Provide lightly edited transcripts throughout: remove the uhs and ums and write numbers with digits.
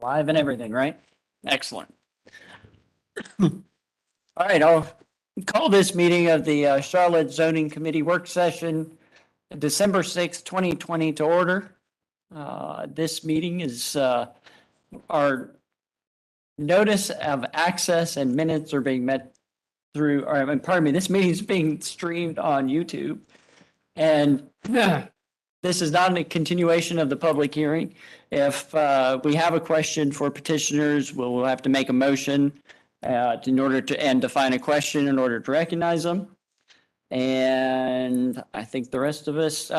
Live and everything, right? Excellent. All right, I'll call this meeting of the Charlotte Zoning Committee Work Session, December 6th, 2020 to order. This meeting is our notice of access and minutes are being met through, or pardon me, this meeting is being streamed on YouTube. And this is not a continuation of the public hearing. If we have a question for petitioners, we'll have to make a motion in order to, and define a question in order to recognize them. And I think the rest of us,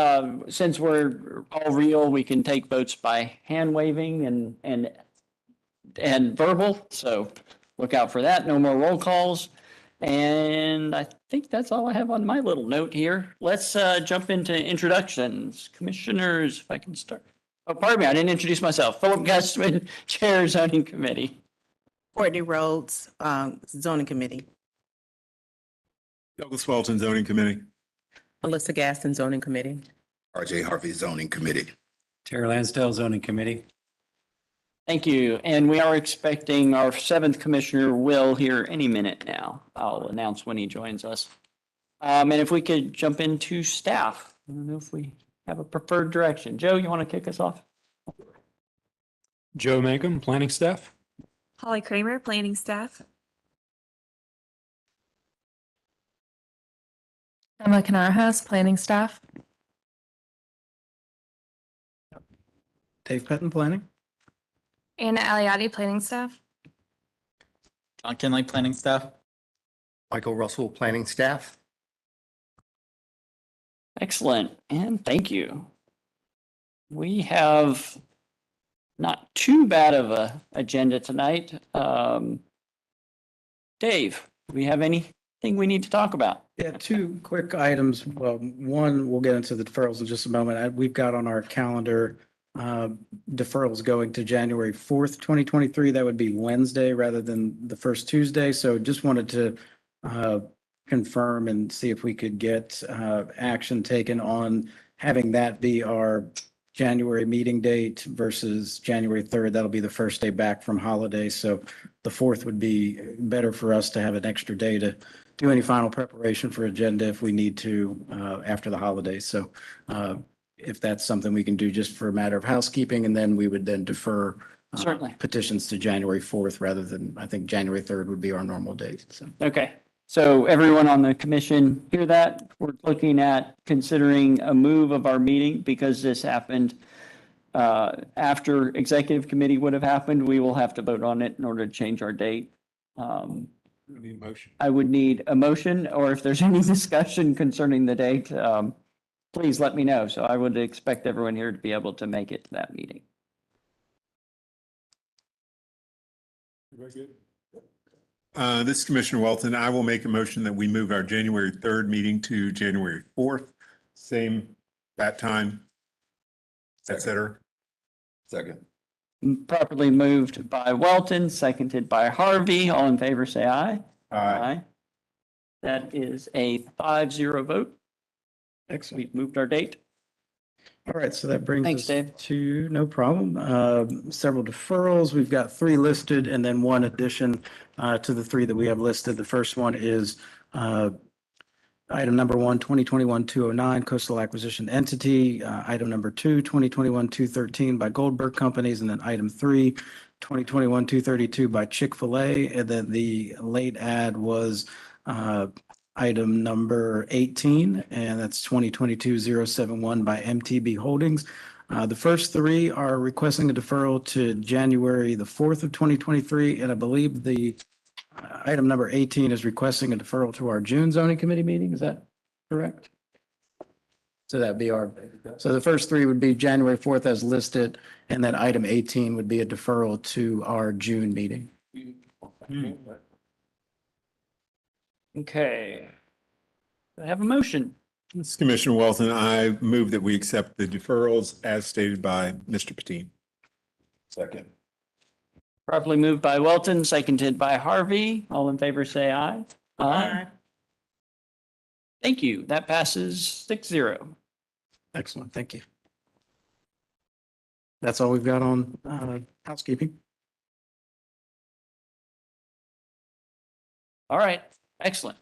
since we're all real, we can take votes by hand waving and verbal. So look out for that. No more roll calls. And I think that's all I have on my little note here. Let's jump into introductions. Commissioners, if I can start. Oh, pardon me, I didn't introduce myself. Philip Gustman, Chair, Zoning Committee. Courtney Rhodes, Zoning Committee. Douglas Walton, Zoning Committee. Melissa Gaston, Zoning Committee. RJ Harvey, Zoning Committee. Terry Lansdale, Zoning Committee. Thank you. And we are expecting our seventh commissioner, Will, here any minute now. I'll announce when he joins us. And if we could jump into staff, I don't know if we have a preferred direction. Joe, you want to kick us off? Joe Mangum, Planning Staff. Holly Kramer, planning staff. Emma Canarjas, planning staff. Dave Pettin, Planning. Anna Aliati, planning staff. John Kinley, planning staff. Michael Russell, planning staff. Excellent, and thank you. We have not too bad of a agenda tonight. Dave, do we have anything we need to talk about? Yeah, two quick items. Well, one, we'll get into the deferrals in just a moment. We've got on our calendar deferrals going to January 4th, 2023. That would be Wednesday rather than the first Tuesday. So just wanted to confirm and see if we could get action taken on having that be our January meeting date versus January 3rd. That'll be the first day back from holiday. So the 4th would be better for us to have an extra day to do any final preparation for agenda if we need to after the holidays. So if that's something we can do just for a matter of housekeeping, and then we would then defer Certainly. petitions to January 4th rather than, I think January 3rd would be our normal date. So. Okay, so everyone on the commission hear that? We're looking at considering a move of our meeting because this happened after executive committee would have happened. We will have to vote on it in order to change our date. Motion. I would need a motion, or if there's any discussion concerning the date, please let me know. So I would expect everyone here to be able to make it to that meeting. Very good. This is Commissioner Walton. I will make a motion that we move our January 3rd meeting to January 4th, same that time, et cetera. Second. Properly moved by Welton, seconded by Harvey. All in favor, say aye. Aye. That is a 5-0 vote. Excellent. We've moved our date. All right, so that brings Thanks, us Dave. to, no problem, several deferrals. We've got 3 listed and then 1 addition to the 3 that we have listed. The first one is item number 1, 2021-209 Coastal Acquisition Entity. Item number 2, 2021-213 by Goldberg Companies. And then item 3, 2021-232 by Chick-fil-A. And then the late ad was item number 18, and that's 2022-071 by MTB Holdings. The first 3 are requesting a deferral to January the 4th of 2023, and I believe the item number 18 is requesting a deferral to our June zoning committee meeting. Is that correct? So that'd be so the first 3 would be January 4th as listed, and then item 18 would be a deferral to our June meeting. Okay. I have a motion. This is Commissioner Walton. I move that we accept the deferrals as stated by Mr. Patine. Second. Properly moved by Welton, seconded by Harvey. All in favor, say aye. Aye. Thank you. That passes 6-0. Excellent, thank you. That's all we've got on housekeeping. All right, excellent.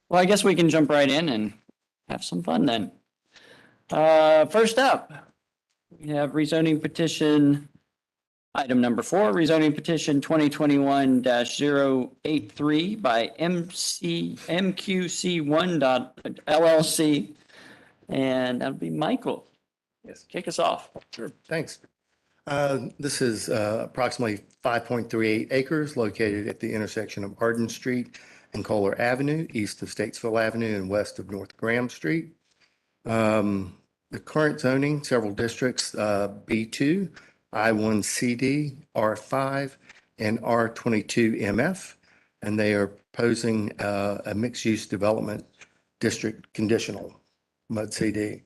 Well, I guess we can jump right in and have some fun then. First up, we have rezoning petition, item number 4, rezoning petition 2021-083 by MQC1 LLC. And that'll be Michael. Yes. Kick us off. Sure, thanks. This is approximately 5.38 acres located at the intersection of Arden Street and Kohler Avenue, east of Statesville Avenue and west of North Graham Street. The current zoning, several districts, B2, I1CD, R5, and R22 MF, and they are proposing a mixed-use development district conditional, MUD CD.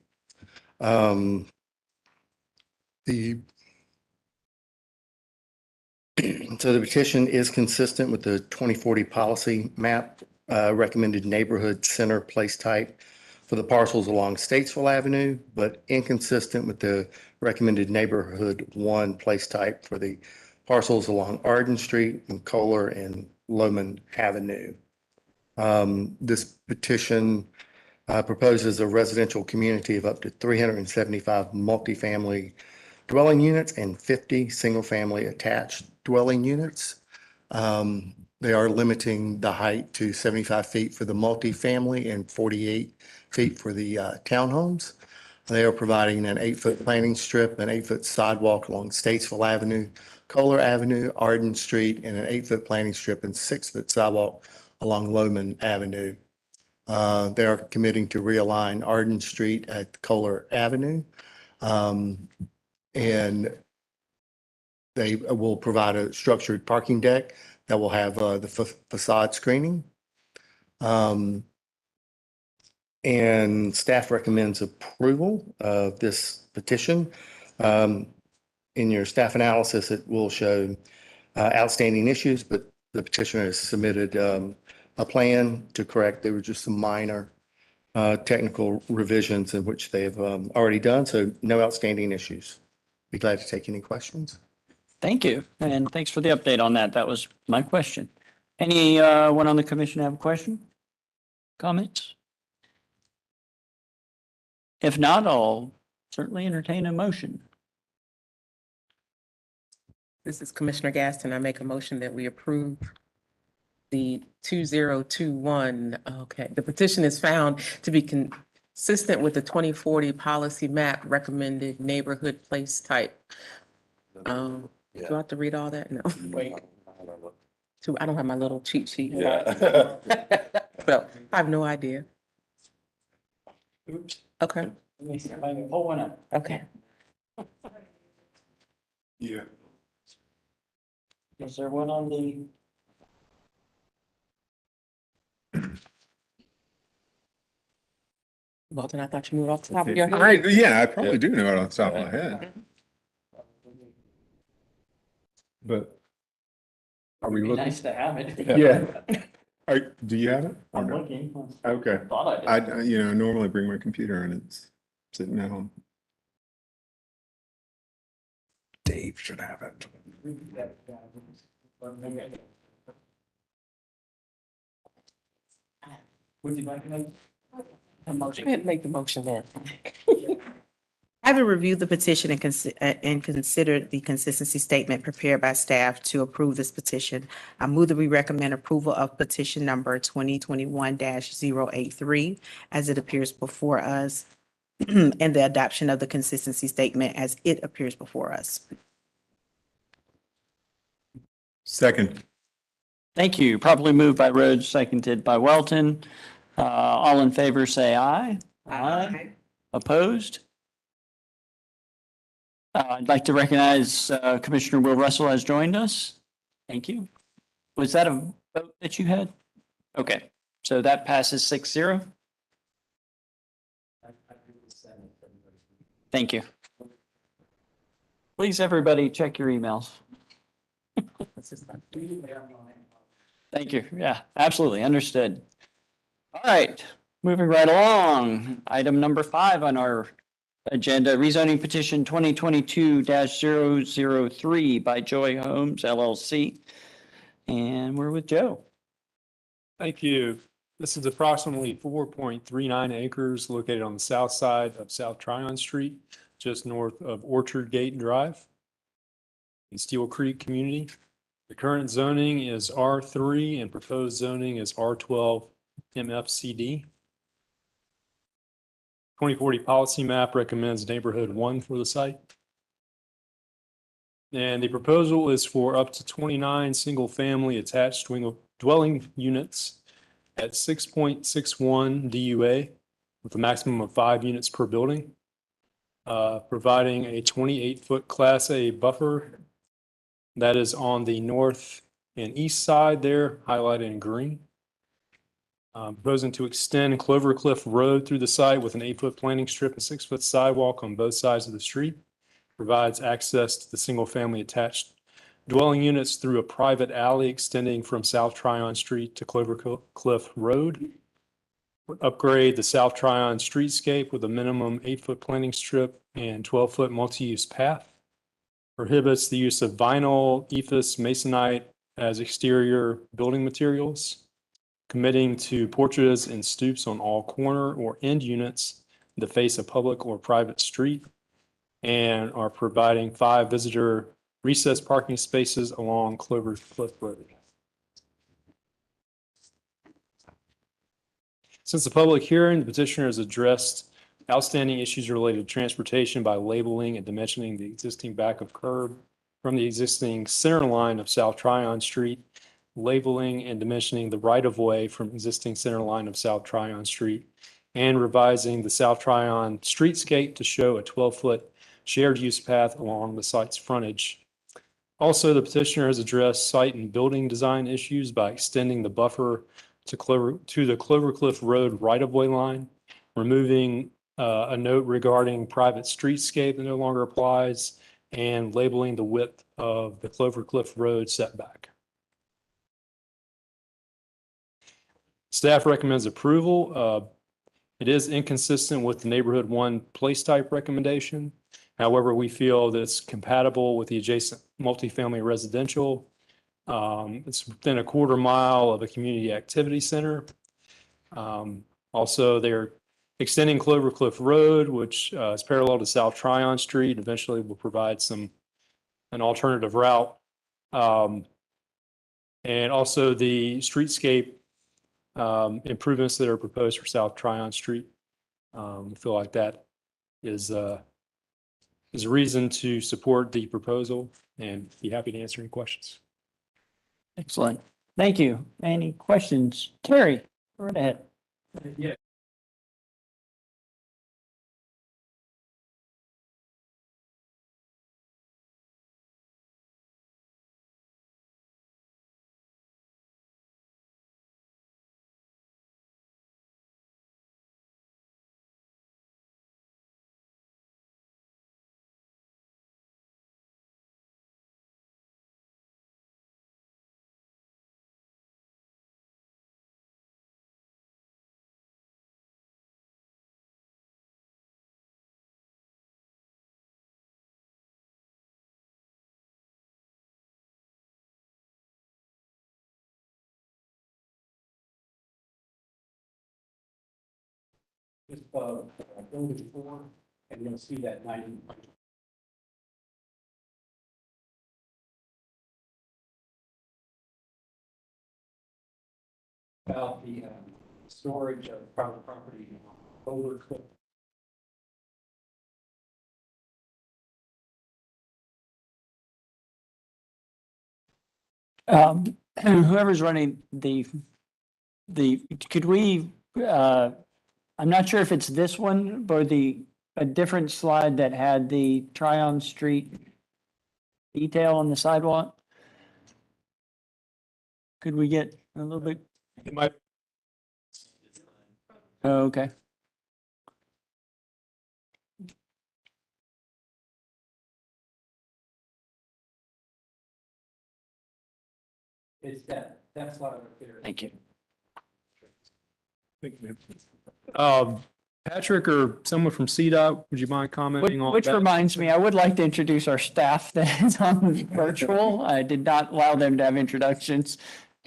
So the petition is consistent with the 2040 policy map, recommended neighborhood center place type for the parcels along Statesville Avenue, but inconsistent with the recommended neighborhood 1 place type for the parcels along Arden Street and Kohler and Loman Avenue. This petition proposes a residential community of up to 375 multifamily dwelling units and 50 single-family attached dwelling units. They are limiting the height to 75 feet for the multifamily and 48 feet for the townhomes. They are providing an 8-foot planting strip, an 8-foot sidewalk along Statesville Avenue, Kohler Avenue, Arden Street, and an 8-foot planting strip and 6-foot sidewalk along Loman Avenue. They are committing to realign Arden Street at Kohler Avenue. And they will provide a structured parking deck that will have the facade screening. And staff recommends approval of this petition. In your staff analysis, it will show outstanding issues, but the petitioner has submitted a plan to correct. There were just some minor technical revisions in which they have already done, so no outstanding issues. Be glad to take any questions. Thank you. And thanks for the update on that. That was my question. Anyone on the commission have a question? Comments? If not, I'll certainly entertain a motion. This is Commissioner Gaston. I make a motion that we approve the 2021. Okay, the petition is found to be consistent with the 2040 policy map recommended neighborhood place type. Do I have to read all that? No. Wait. I don't have my little cheat sheet. Yeah. So I have no idea. Oops. Okay, Let me see if I can pull one up. okay. Yeah. Is there one on the? Walton, I thought you knew it off the top of your head. Yeah, I probably do know it on the top of my head. But are we It'd be looking? nice to have it. Yeah. Do you have it? I'm Okay. looking. Okay. Thought I did. I normally bring my computer and it's sitting at home. Dave should have it. Would you like to make a Go motion? ahead and make the motion then. Having reviewed the petition and considered the consistency statement prepared by staff to approve this petition, I move that we recommend approval of petition number 2021-083 as it appears before us and the adoption of the consistency statement as it appears before us. Second. Thank you. Properly moved by Rhodes, seconded by Welton. All in favor, say aye. Opposed? I'd like to recognize Commissioner Will Russell has joined us. Thank you. Was that a vote that you had? Okay, so that passes 6-0. Thank you. Please, everybody, check your emails. Thank you. Yeah, absolutely. Understood. All right, moving right along. Item number 5 on our agenda, rezoning petition 2022-003 by Joy Homes LLC. And we're with Joe. Thank you. This is approximately 4.39 acres located on the south side of South Tryon Street, just north of Orchard Gate Drive in Steel Creek community. The current zoning is R3 and proposed zoning is R12 MFCD. 2040 policy map recommends neighborhood 1 for the site. And the proposal is for up to 29 single-family attached dwelling units at 6.61 DUA with a maximum of 5 units per building, providing a 28-foot Class A buffer that is on the north and east side there, highlighted in green. Proposing to extend Clover Cliff Road through the site with an 8-foot planting strip and 6-foot sidewalk on both sides of the street. Provides access to the single-family attached dwelling units through a private alley extending from South Tryon Street to Clover Cliff Road. Upgrade the South Tryon streetscape with a minimum 8-foot planting strip and 12-foot multi-use path. Prohibits the use of vinyl, ephes, masonite as exterior building materials. Committing to porches and stoops on all corner or end units that face a public or private street. And are providing 5 visitor recessed parking spaces along Clover Cliff Road. Since the public hearing, the petitioner has addressed outstanding issues related to transportation by labeling and dimensioning the existing back of curb from the existing center line of South Tryon Street, labeling and dimensioning the right-of-way from existing center line of South Tryon Street, and revising the South Tryon streetscape to show a 12-foot shared use path along the site's frontage. Also, the petitioner has addressed site and building design issues by extending the buffer to the Clover Cliff Road right-of-way line, removing a note regarding private streetscape that no longer applies, and labeling the width of the Clover Cliff Road setback. Staff recommends approval. It is inconsistent with the neighborhood 1 place type recommendation. However, we feel that it's compatible with the adjacent multifamily residential. It's within a quarter mile of a community activity center. Also, they're extending Clover Cliff Road, which is parallel to South Tryon Street. Eventually will provide an alternative route. And also the streetscape improvements that are proposed for South Tryon Street. We feel like that is a reason to support the proposal and be happy to answer any questions. Excellent. Thank you. Any questions? Terry, go right ahead. Yeah. Just building 4, and you'll see that 90. About the storage of private property over Cliff. Whoever's running could we, I'm not sure if it's this one, but a different slide that had the Tryon Street detail on the sidewalk. Could we get a little bit? It might. Oh, okay. It's that slide right there. Thank you. Patrick or someone from CDOT, would you mind commenting on Which that? reminds me, I would like to introduce our staff that is on virtual. I did not allow them to have introductions.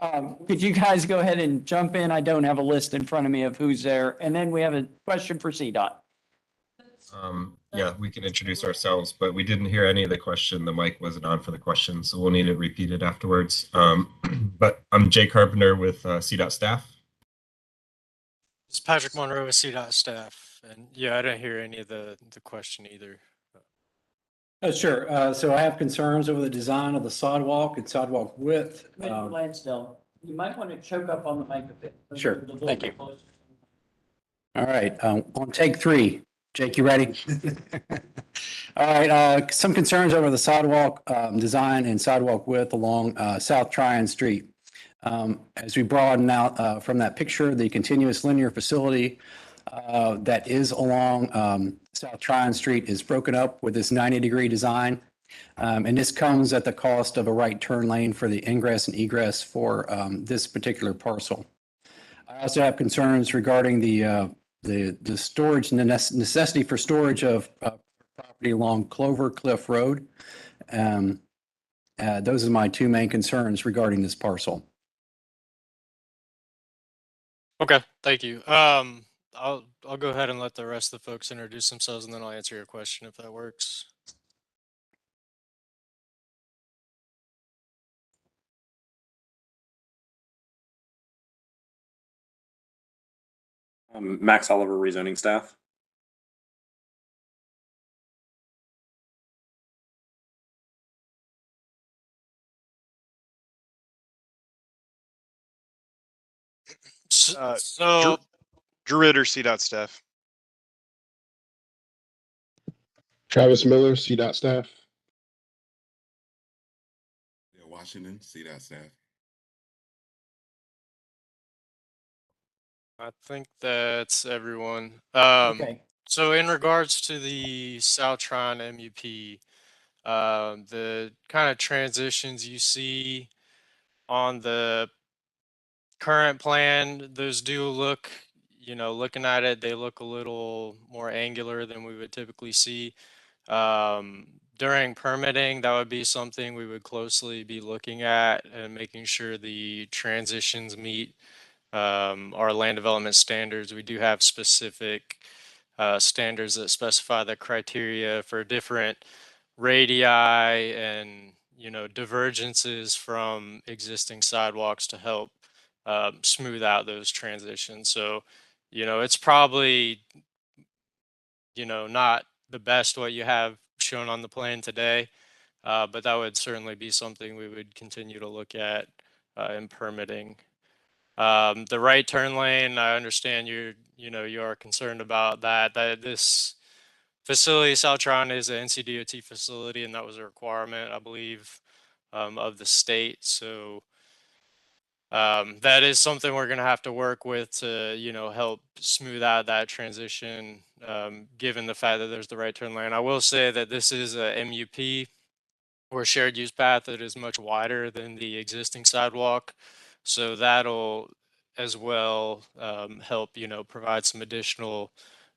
Could you guys go ahead and jump in? I don't have a list in front of me of who's there. And then we have a question for CDOT. Yeah, we can introduce ourselves, but we didn't hear any of the question. The mic wasn't on for the question, so we'll need it repeated afterwards. But I'm Jay Carpenter with CDOT staff. This is Patrick Monroe with CDOT staff. And yeah, I didn't hear any of the question either. Sure. So I have concerns over the design of the sidewalk and sidewalk width. Commissioner Lansdale, you might want to choke up on the mic a bit. Sure. Thank you. All right, on take 3. Jake, you ready? All right, some concerns over the sidewalk design and sidewalk width along South Tryon Street. As we broaden out from that picture, the continuous linear facility that is along South Tryon Street is broken up with this 90-degree design. And this comes at the cost of a right turn lane for the ingress and egress for this particular parcel. I also have concerns regarding the storage necessity for storage of property along Clover Cliff Road. Those are my 2 main concerns regarding this parcel. Okay, thank you. I'll go ahead and let the rest of the folks introduce themselves, and then I'll answer your question if that works. Max Oliver, rezoning staff. So Drew Ritter, CDOT staff. Travis Miller, CDOT staff. Washington, CDOT staff. I think that's everyone. Okay. So in regards to the South Tryon MUP, the kind of transitions you see on the current plan, those do look, looking at it, they look a little more angular than we would typically see. During permitting, that would be something we would closely be looking at and making sure the transitions meet our land development standards. We do have specific standards that specify the criteria for different radii and divergences from existing sidewalks to help smooth out those transitions. So it's probably not the best what you have shown on the plan today, but that would certainly be something we would continue to look at in permitting. The right turn lane, I understand you are concerned about that. This facility, South Tryon, is an NCDOT facility, and that was a requirement, I believe, of the state. So that is something we're going to have to work with to, help smooth out that transition, given the fact that there's the right turn lane. I will say that this is a MUP or shared use path that is much wider than the existing sidewalk. So that'll as well help, provide some additional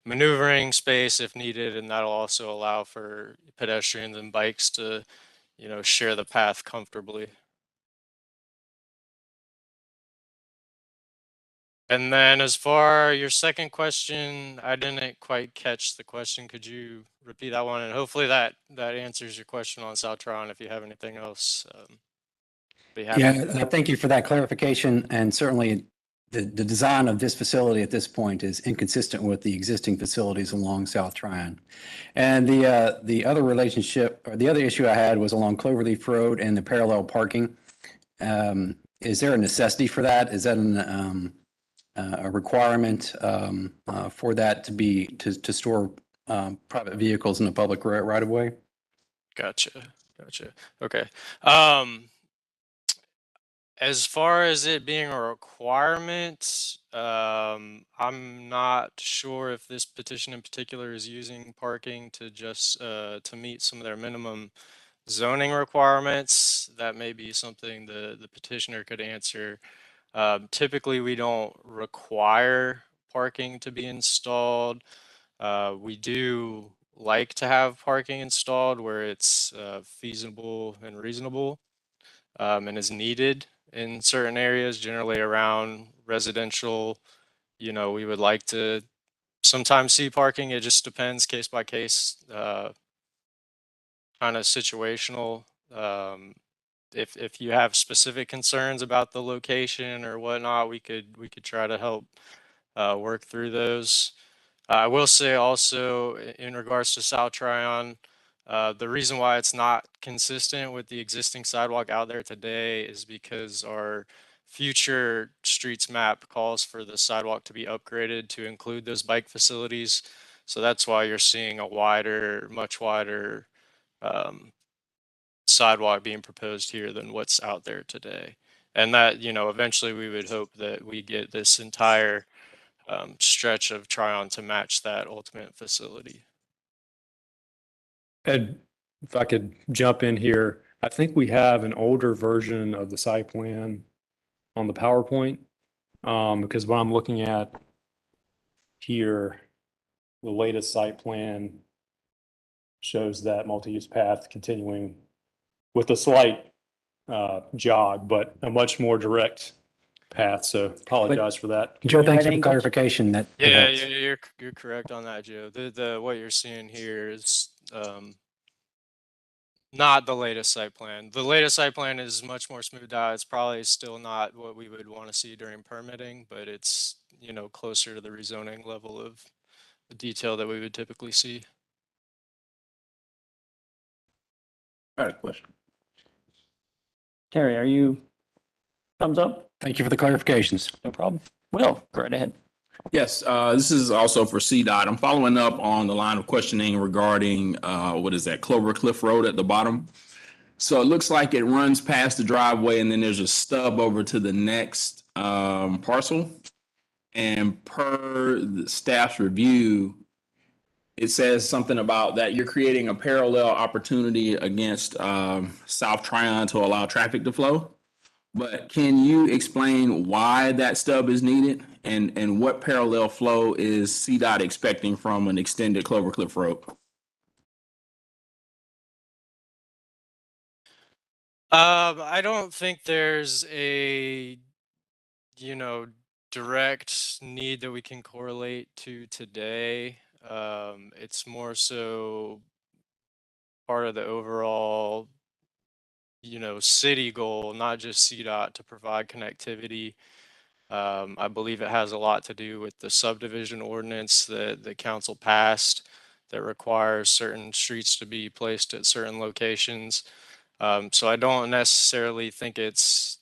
maneuvering space if needed. And that'll also allow for pedestrians and bikes to, share the path comfortably. And then as far your second question, I didn't quite catch the question. Could you repeat that one? And hopefully that answers your question on South Tryon. If you have anything else, be happy. Yeah, thank you for that clarification. And certainly the design of this facility at this point is inconsistent with the existing facilities along South Tryon. And the other relationship, or the other issue I had was along Cloverleaf Road and the parallel parking. Is there a necessity for that? Is that a requirement for that to store private vehicles in the public right of way? Gotcha. Okay. As far as it being a requirement, I'm not sure if this petition in particular is using parking to just to meet some of their minimum zoning requirements. That may be something the petitioner could answer. Typically, we don't require parking to be installed. We do like to have parking installed where it's feasible and reasonable and is needed. in certain areas, generally around residential. You know, we would like to sometimes see parking. It just depends case by case, kind of situational. If you have specific concerns about the location or whatnot, we could try to help work through those. I will say also in regards to South Tryon, the reason why it's not consistent with the existing sidewalk out there today is because our future streets map calls for the sidewalk to be upgraded to include those bike facilities. So that's why you're seeing a wider, much wider sidewalk being proposed here than what's out there today. And that, you know, eventually we would hope that we get this entire stretch of Tryon to match that ultimate facility. Ed, if I could jump in here, I think we have an older version of the site plan on the PowerPoint. Because what I'm looking at here, the latest site plan shows that multi-use path continuing with a slight jog, but a much more direct path. So apologize for that. Joe, thanks for the clarification. That Yeah, helps. you're correct on that, Joe. The what you're seeing here is not the latest site plan. The latest site plan is much more smoothed out. It's probably still not what we would want to see during permitting, but it's, you know, closer to the rezoning level of the detail that we would typically see. I had a question. Terry, are you thumbs up? Thank you for the clarifications. No problem. Will, go right ahead. Yes, this is also for CDOT. I'm following up on the line of questioning regarding, what is that, Clover Cliff Road at the bottom. So it looks like it runs past the driveway and then there's a stub over to the next parcel. And per the staff's review, it says something about that you're creating a parallel opportunity against South Tryon to allow traffic to flow. But can you explain why that stub is needed and what parallel flow is CDOT expecting from an extended Clover Cliff Road? I don't think there's a, you know, direct need that we can correlate to today. It's more so part of the overall, you know, city goal, not just CDOT, to provide connectivity. I believe it has a lot to do with the subdivision ordinance that the council passed that requires certain streets to be placed at certain locations. So I don't necessarily think it's,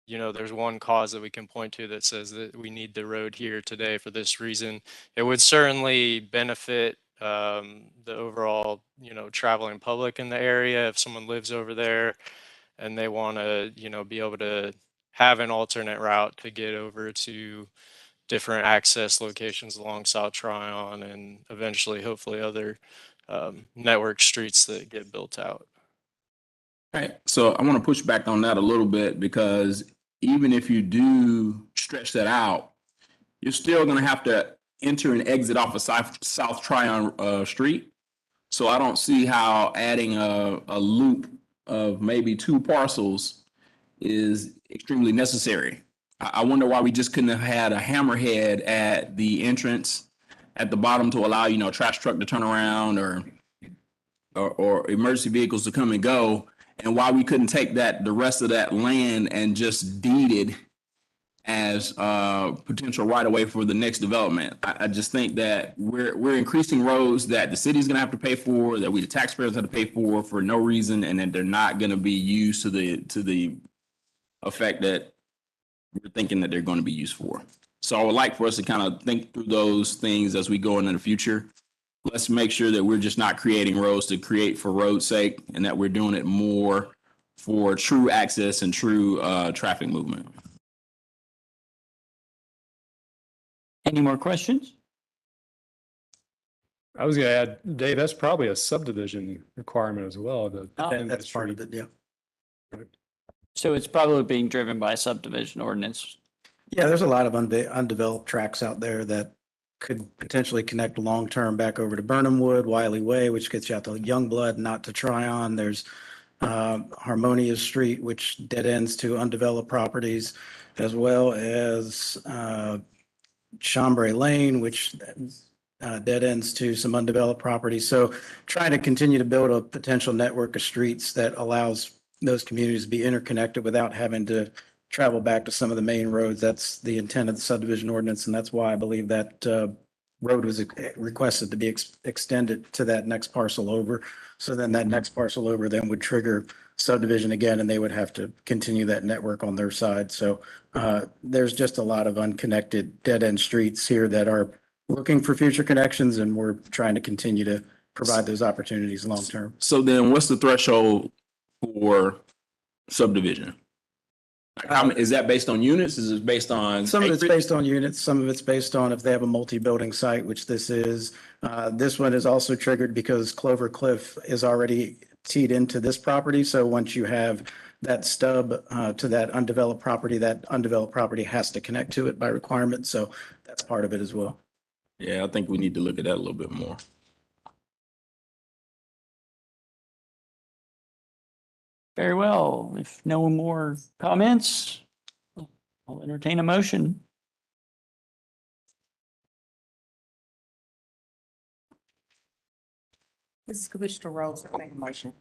you know, there's one cause that we can point to that says that we need the road here today for this reason. It would certainly benefit the overall, you know, traveling public in the area. If someone lives over there and they want to, you know, be able to have an alternate route to get over to different access locations along South Tryon and eventually, hopefully, other network streets that get built out. Right. So I want to push back on that a little bit because even if you do stretch that out, you're still going to have to enter and exit off of South Tryon Street. So I don't see how adding a loop of maybe two parcels is extremely necessary. I wonder why we just couldn't have had a hammerhead at the entrance at the bottom to allow, you know, a trash truck to turn around or emergency vehicles to come and go. And why we couldn't take the rest of that land and just deed it as potential right away for the next development. I just think that we're increasing roads that the city's gonna have to pay for, that we the taxpayers have to pay for no reason, and that they're not gonna be used to the effect that we're thinking that they're going to be used for. So I would like for us to kind of think through those things as we go into the future. Let's make sure that we're just not creating roads to create for road's sake, and that we're doing it more for true access and true traffic movement. Any more questions? I was going to add, Dave, that's probably a subdivision requirement as well. That's part of it, yeah. So it's probably being driven by subdivision ordinance. Yeah, there's a lot of undeveloped tracks out there that could potentially connect long-term back over to Burnham Wood, Wiley Way, which gets you out to Youngblood, not to Tryon. There's Harmonia Street, which dead ends to undeveloped properties, as well as Chambray Lane, which dead ends to some undeveloped properties. So trying to continue to build a potential network of streets that allows those communities to be interconnected without having to travel back to some of the main roads. That's the intent of the subdivision ordinance, and that's why I believe that road was requested to be extended to that next parcel over. So then that next parcel over then would trigger subdivision again, and they would have to continue that network on their side. So there's just a lot of unconnected dead-end streets here that are looking for future connections, and we're trying to continue to provide those opportunities long-term. So then what's the threshold for subdivision? Like, how many, is that based on units? Is it based on? Some of it's acreage? based on units, some of it's based on if they have a multi-building site, which this is. This one is also triggered because Clover Cliff is already teed into this property. So once you have that stub to that undeveloped property has to connect to it by requirement. So that's part of it as well. Yeah, I think we need to look at that a little bit more. Very well. If no more comments, I'll entertain a motion. This is Commissioner Rhodes, I make a motion.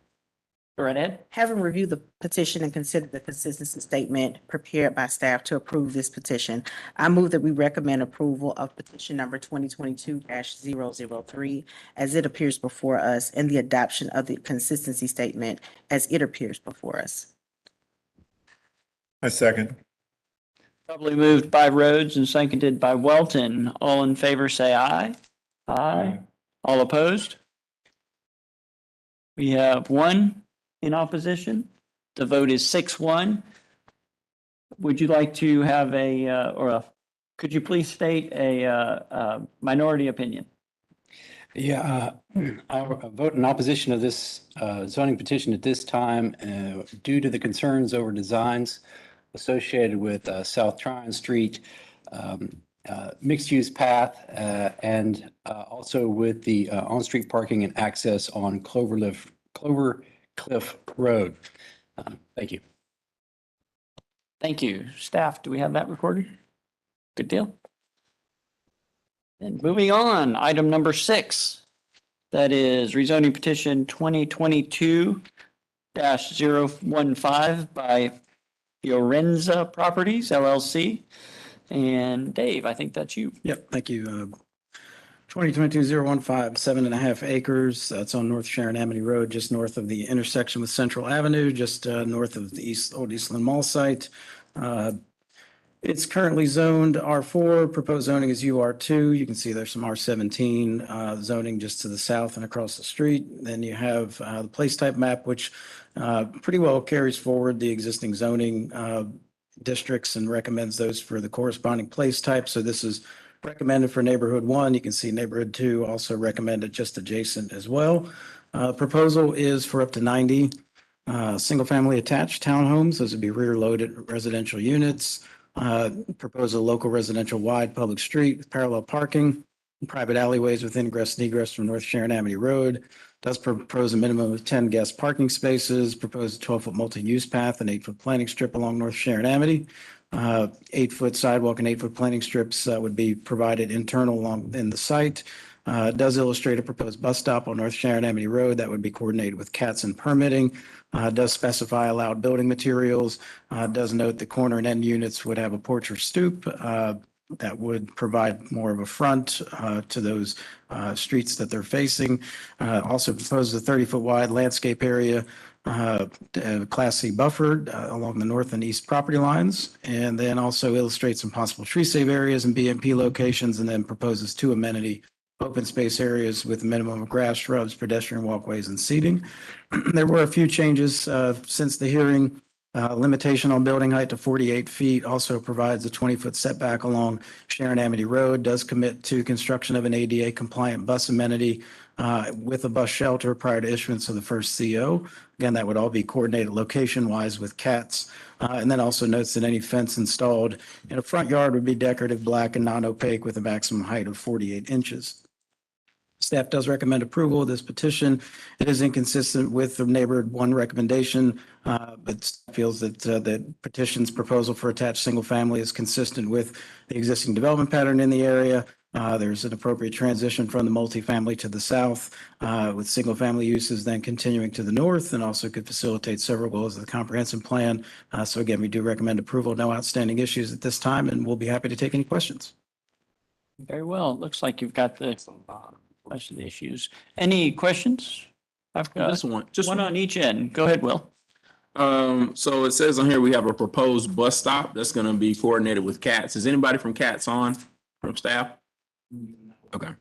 Go right ahead. Having reviewed the petition and considered the consistency statement prepared by staff to approve this petition, I move that we recommend approval of petition number 2022-003 as it appears before us and the adoption of the consistency statement as it appears before us. I second. Probably moved by Rhodes and seconded by Welton. All in favor, say aye. Aye. All opposed? We have one in opposition. The vote is 6-1. Would you like to have could you please state a minority opinion? Yeah, I'll vote in opposition of this zoning petition at this time due to the concerns over designs associated with South Tryon Street, mixed-use path, and also with the on-street parking and access on Clover Cliff Road. Thank you. Thank you. Staff, do we have that recorded? Good deal. And moving on, item number 6. That is rezoning petition 2022-015 by Fiorenza Properties LLC. And Dave, I think that's you. Yep, thank you. 2022-015, 7.5 acres. That's on North Sharon Amity Road, just north of the intersection with Central Avenue, just north of the old Eastland Mall site. It's currently zoned R4. Proposed zoning is UR2. You can see there's some R17 zoning just to the south and across the street. Then you have the place type map, which pretty well carries forward the existing zoning districts and recommends those for the corresponding place type. So this is recommended for neighborhood 1. You can see neighborhood 2 also recommended just adjacent as well. Proposal is for up to 90 single-family attached townhomes. Those would be rear-loaded residential units. Propose a local residential wide public street with parallel parking, private alleyways with ingress and egress from North Sharon Amity Road. Does propose a minimum of 10 guest parking spaces, propose a 12-foot multi-use path and 8-foot planting strip along North Sharon Amity. 8-foot sidewalk and 8-foot planting strips would be provided internal along in the site. Does illustrate a proposed bus stop on North Sharon Amity Road that would be coordinated with CATS and permitting. Does specify allowed building materials. Does note the corner and end units would have a porch or stoop that would provide more of a front to those streets that they're facing. Also proposes a 30-foot wide landscape area, Class C buffered along the north and east property lines, and then also illustrates some possible tree save areas and BMP locations, and then proposes 2 amenity open space areas with a minimum of grass, shrubs, pedestrian walkways, and seating. There were a few changes since the hearing. Limitation on building height to 48 feet, also provides a 20-foot setback along Sharon Amity Road, does commit to construction of an ADA compliant bus amenity with a bus shelter prior to issuance of the first CO. Again, that would all be coordinated location-wise with CATS. And then also notes that any fence installed in a front yard would be decorative, black, and non-opaque with a maximum height of 48 inches. Staff does recommend approval of this petition. It is inconsistent with the neighborhood one recommendation, but feels that the petition's proposal for attached single family is consistent with the existing development pattern in the area. There's an appropriate transition from the multifamily to the south, with single family uses then continuing to the north, and also could facilitate several goals of the comprehensive plan. So again, we do recommend approval. No outstanding issues at this time, and we'll be happy to take any questions. Very well. It looks like you've got the rest of the issues. Any questions? I've got Just one. Just one on each end. Go ahead, Will. So it says on here we have a proposed bus stop that's going to be coordinated with CATS. Is anybody from CATS on from staff? Okay. Well,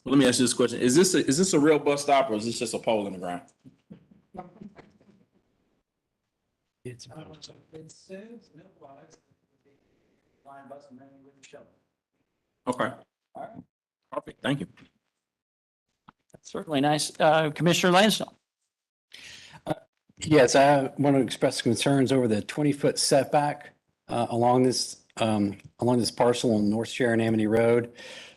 let me ask you this question. Is this a real bus stop or is this just a pole in the ground? It's Okay. Perfect. Thank you. That's certainly nice. Commissioner Lansdowne. Yes, I want to express concerns over the 20-foot setback along this parcel on North Sharon Amity Road,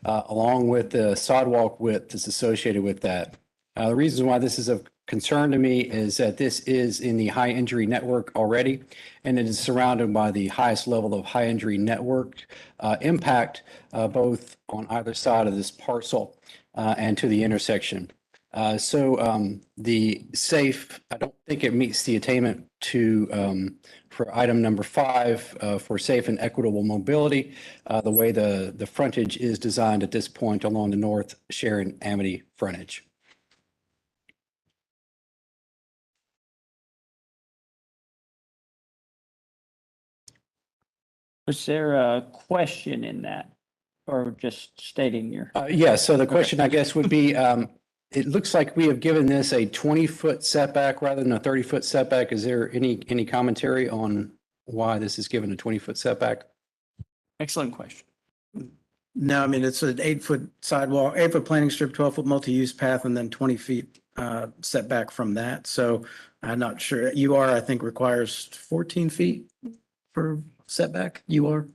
along with the sidewalk width that's associated with that. The reason why this is of concern to me is that this is in the high injury network already, and it is surrounded by the highest level of high injury network impact, both on either side of this parcel and to the intersection. So the safe, I don't think it meets the attainment to for item number 5 for safe and equitable mobility, the way the frontage is designed at this point along the North Sharon Amity frontage. Was there a question in that or just stating your? Yeah, so the question, I guess, would be, it looks like we have given this a 20-foot setback rather than a 30-foot setback. Is there any commentary on why this is given a 20-foot setback? Excellent question. No, I mean, it's an 8-foot sidewalk, 8-foot planting strip, 12-foot multi-use path, and then 20 feet setback from that. So I'm not sure. UR, I think, requires 14 feet for setback. UR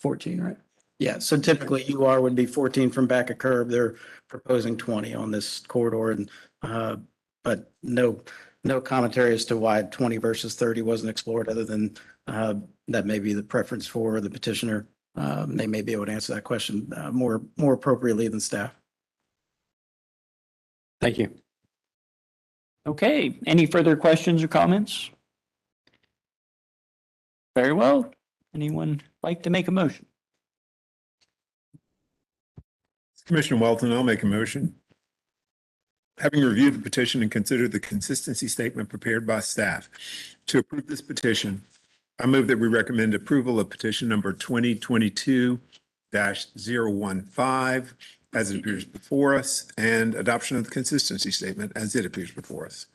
14, right? Yeah, so typically UR would be 14 from back of curb. They're proposing 20 on this corridor, and but no commentary as to why 20 versus 30 wasn't explored, other than that may be the preference for the petitioner. They may be able to answer that question more appropriately than staff. Thank you. Okay, any further questions or comments? Very well. Anyone like to make a motion? Commissioner Welton, I'll make a motion. Having reviewed the petition and considered the consistency statement prepared by staff to approve this petition, I move that we recommend approval of petition number 2022-015 as it appears before us, and adoption of the consistency statement as it appears before us.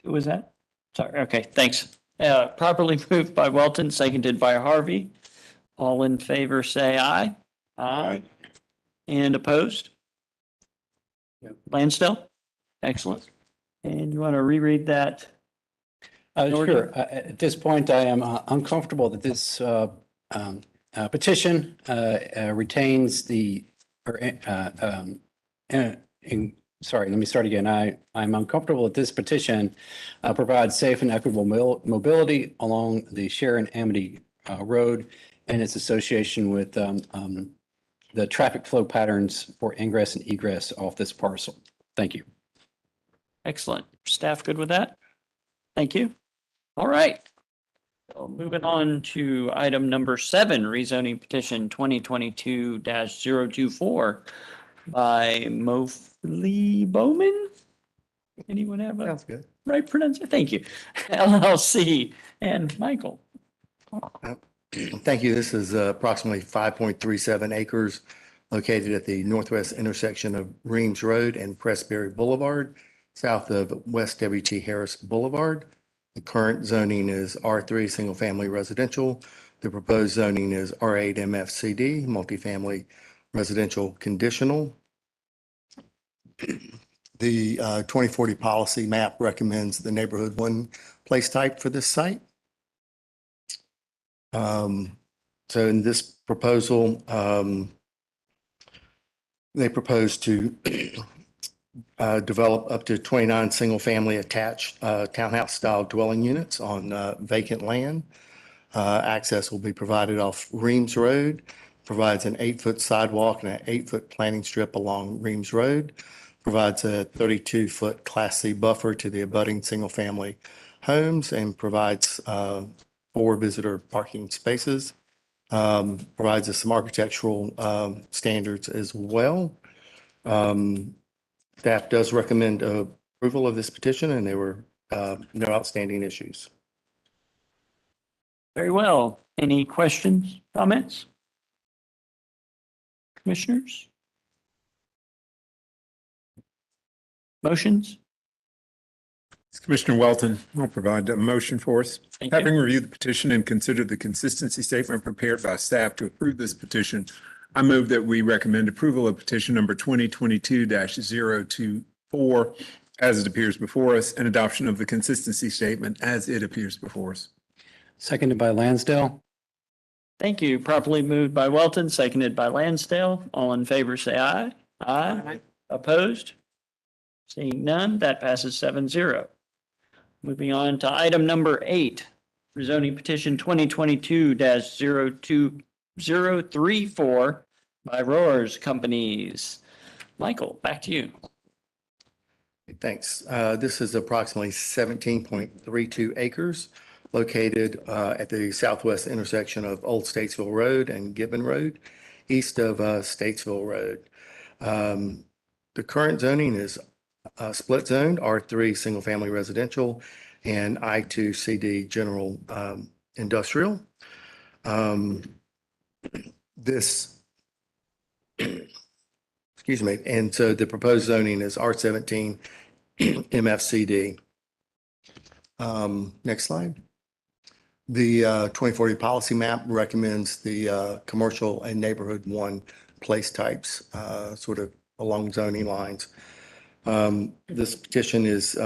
Who was that? Sorry. Okay, thanks. Properly moved by Welton, seconded by Harvey. All in favor, say aye. Aye. And opposed? Lansdale? Excellent. And you want to reread that? Sure. At this point, I am uncomfortable that this petition retains the, sorry, let me start again. I'm uncomfortable that this petition provides safe and equitable mobility along the Sharon Amity Road and its association with the traffic flow patterns for ingress and egress off this parcel. Thank you. Excellent. Staff good with that? Thank you. All right. So moving on to item number 7, rezoning petition 2022-024 by Mosley Bowman. Anyone have a Sounds good. right pronunciation? Thank you. LLC and Michael. Thank you. This is approximately 5.37 acres located at the northwest intersection of Reams Road and Pressberry Boulevard, south of West W.T. Harris Boulevard. The current zoning is R3, single family residential. The proposed zoning is R8 MFCD, multifamily residential conditional. The 2040 policy map recommends the neighborhood 1 place type for this site. So in this proposal, They propose to develop up to 29 single-family attached townhouse-style dwelling units on vacant land. Access will be provided off Reams Road, provides an 8-foot sidewalk and an 8-foot planting strip along Reams Road, provides a 32-foot Class C buffer to the abutting single-family homes, and provides 4 visitor parking spaces. Provides us some architectural standards as well. Staff does recommend approval of this petition, and there were no outstanding issues. Very well. Any questions, comments? Commissioners? Motions? Commissioner Welton will provide a motion for us. Thank you. Having reviewed the petition and considered the consistency statement prepared by staff to approve this petition, I move that we recommend approval of petition number 2022-024 as it appears before us, and adoption of the consistency statement as it appears before us. Seconded by Lansdale. Thank you. Properly moved by Welton, seconded by Lansdale. All in favor, say aye. Aye. Opposed? Seeing none, that passes 7-0. Moving on to item number 8, rezoning petition 2022-02034 by Roars Companies. Michael, back to you. Thanks. This is approximately 17.32 acres located at the southwest intersection of Old Statesville Road and Gibbon Road, east of Statesville Road. The current zoning is split zoned R3 single family residential and I2 CD general industrial. Excuse me. And so the proposed zoning is R17 MFCD. Next slide. The 2040 policy map recommends the commercial and neighborhood 1 place types, sort of along zoning lines. This petition is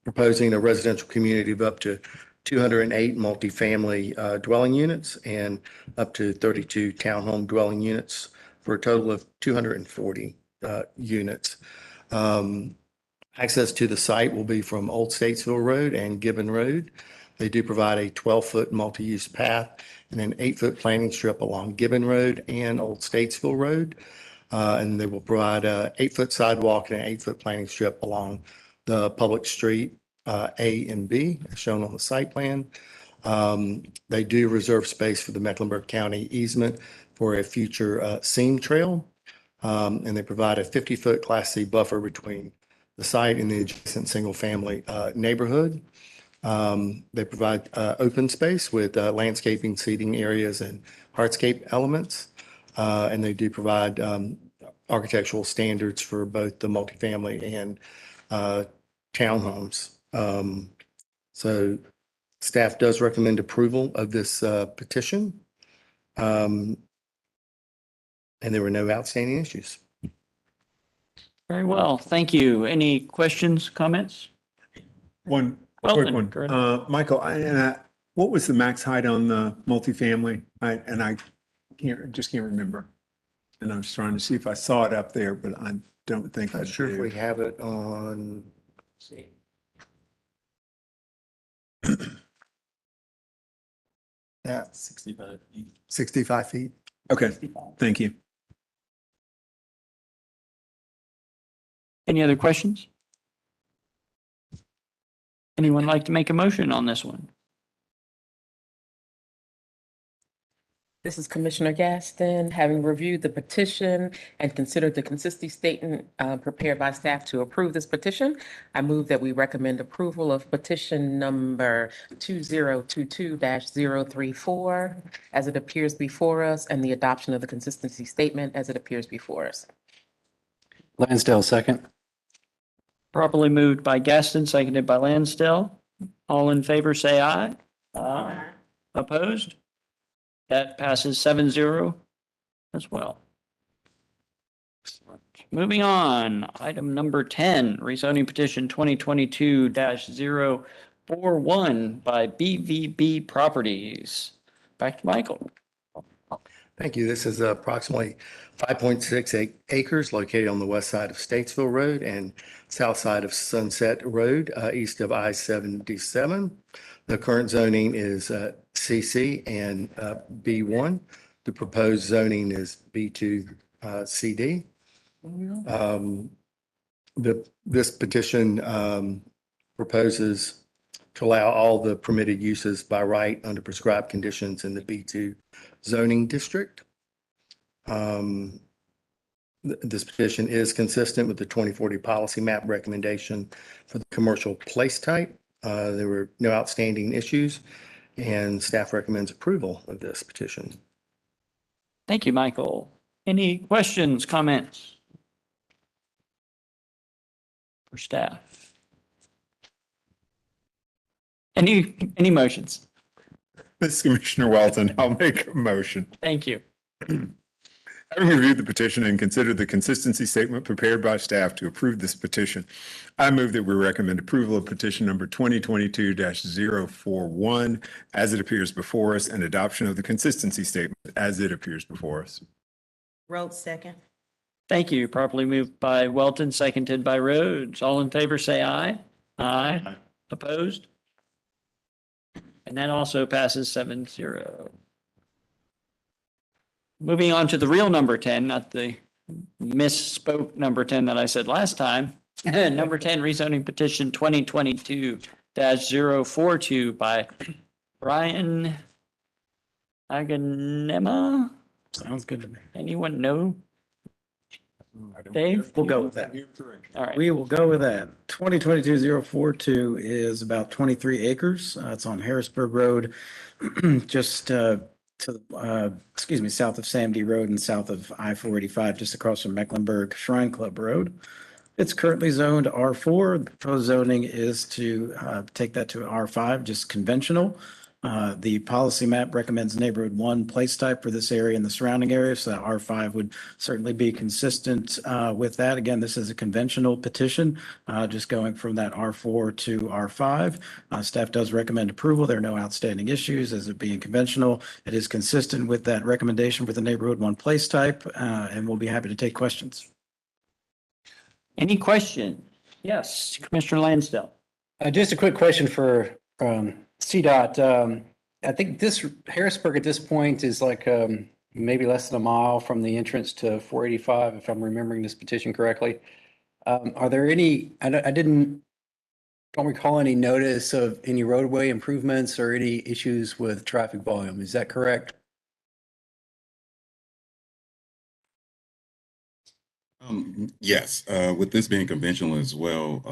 proposing a residential community of up to 208 multifamily dwelling units and up to 32 townhome dwelling units for a total of 240 units. Access to the site will be from Old Statesville Road and Gibbon Road. They do provide a 12-foot multi-use path and an 8-foot planting strip along Gibbon Road and Old Statesville Road. And they will provide a 8-foot sidewalk and an 8-foot planting strip along the public street A and B, as shown on the site plan. They do reserve space for the Mecklenburg County easement for a future seam trail. And they provide a 50-foot Class C buffer between the site and the adjacent single-family neighborhood. They provide open space with landscaping, seating areas, and hardscape elements. And they do provide architectural standards for both the multifamily and townhomes. So staff does recommend approval of this petition. And there were no outstanding issues. Very well. Thank you. Any questions, comments? One Well, quick then, one. go ahead. Michael, what was the max height on the multifamily? I just can't remember. And I was trying to see if I saw it up there, but I don't think I Not sure if we do. have it on. Let's see. Yeah, 65 feet. 65 feet. Okay, thank you. Any other questions? Anyone like to make a motion on this one? This is Commissioner Gaston. Having reviewed the petition and considered the consistency statement prepared by staff to approve this petition, I move that we recommend approval of petition number 2022-034 as it appears before us, and the adoption of the consistency statement as it appears before us. Lansdale, second. Properly moved by Gaston, seconded by Lansdale. All in favor, say aye. Aye. Opposed? That passes 7-0 as well. Excellent. Moving on, item number 10, rezoning petition 2022-041 by BVB Properties. Back to Michael. Thank you. This is approximately 5.6 acres located on the west side of Statesville Road and south side of Sunset Road, east of I-77. The current zoning is CC and B1. The proposed zoning is B2 CD. This petition proposes to allow all the permitted uses by right under prescribed conditions in the B2 zoning district. This petition is consistent with the 2040 policy map recommendation for the commercial place type. There were no outstanding issues, and staff recommends approval of this petition. Thank you, Michael. Any questions, comments for staff? Any motions? This is Commissioner Walton. I'll make a motion. Thank you. Having reviewed the petition and considered the consistency statement prepared by staff to approve this petition, I move that we recommend approval of petition number 2022-041 as it appears before us and adoption of the consistency statement as it appears before us. Rhodes, second. Thank you. Properly moved by Welton, seconded by Rhodes. All in favor, say aye. Aye. Opposed? And that also passes 7-0. Moving on to the real number 10, not the misspoke number 10 that I said last time. Number 10, rezoning petition 2022-042 by Brian Aganema. Sounds good to me. Anyone know? Dave? We'll go with that. All right. We will go with that. 2022-042 is about 23 acres. It's on Harrisburg Road, just south of Sam D Road and south of I-485, just across from Mecklenburg Shrine Club Road. It's currently zoned R4. The proposed zoning is to take that to R5, just conventional. The policy map recommends neighborhood 1 place type for this area and the surrounding area, so that R5 would certainly be consistent with that. Again, this is a conventional petition, just going from that R4 to R5. Staff does recommend approval. There are no outstanding issues as it being conventional. It is consistent with that recommendation for the neighborhood 1 place type, and we'll be happy to take questions. Any question? Yes, Commissioner Lansdale. Just a quick question for CDOT. I think this Harrisburg at this point is like maybe less than a mile from the entrance to 485, if I'm remembering this petition correctly. Are there any, don't recall any notice of any roadway improvements or any issues with traffic volume. Is that correct? Yes, with this being conventional as well,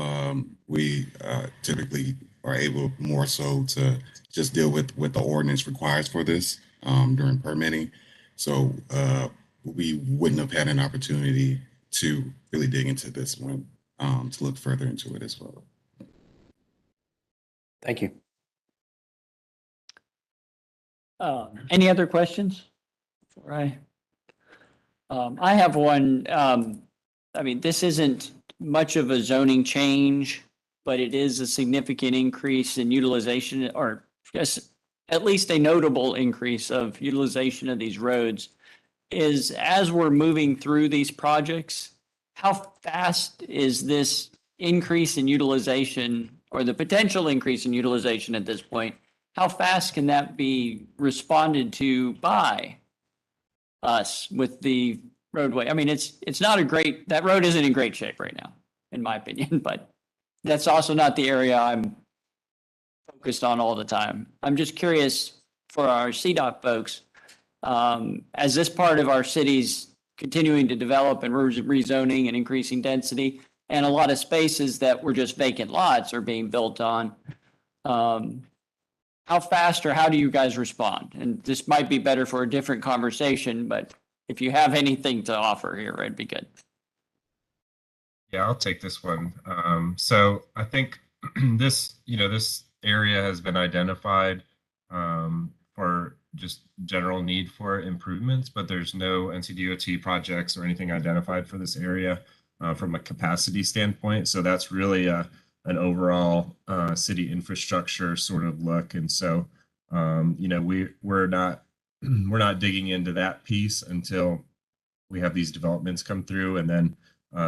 we typically are able more so to just deal with what the ordinance requires for this during permitting. So we wouldn't have had an opportunity to really dig into this one, to look further into it as well. Thank you. Any other questions? Right. I have one. I mean, this isn't much of a zoning change, but it is a significant increase in utilization, or just at least a notable increase of utilization of these roads. Is as we're moving through these projects, how fast is this increase in utilization or the potential increase in utilization at this point? How fast can that be responded to by us with the roadway? I mean, it's not a great, that road isn't in great shape right now, in my opinion, but that's also not the area I'm focused on all the time. I'm just curious for our CDOT folks, as this part of our city's continuing to develop and rezoning and increasing density, and a lot of spaces that were just vacant lots are being built on. How fast or how do you guys respond? And this might be better for a different conversation, but if you have anything to offer here, it'd be good. Yeah, I'll take this one. So I think this area has been identified for just general need for improvements, but there's no NCDOT projects or anything identified for this area from a capacity standpoint. So that's really an overall city infrastructure sort of look. And so, we're not we're not digging into that piece until we have these developments come through, and then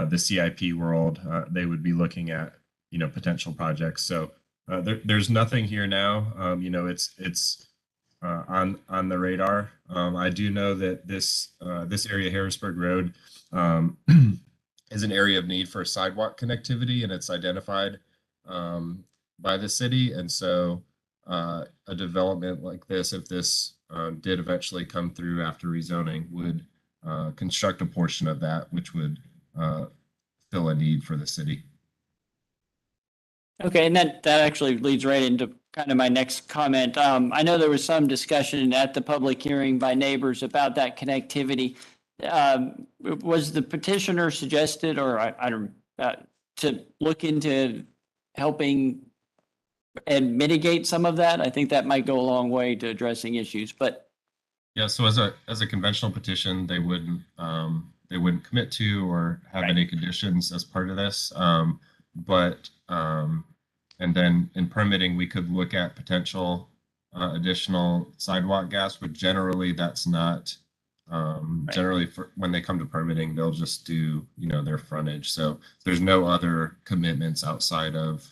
the CIP world, they would be looking at, you know, potential projects. So there's nothing here now. You know, it's on the radar. I do know that this area, Harrisburg Road, is an area of need for sidewalk connectivity, and it's identified by the city. And so a development like this, if this did eventually come through after rezoning, would construct a portion of that, which would fill a need for the city. Okay, and that actually leads right into kind of my next comment. I know there was some discussion at the public hearing by neighbors about that connectivity. Was the petitioner suggested, or I don't, to look into helping and mitigate some of that? I think that might go a long way to addressing issues, but. Yeah, so as a conventional petition, they wouldn't commit to or have any conditions as part of this. And then in permitting, we could look at potential additional sidewalk gas, but generally that's not, generally for when they come to permitting, they'll just do, you know, their frontage. So there's no other commitments outside of,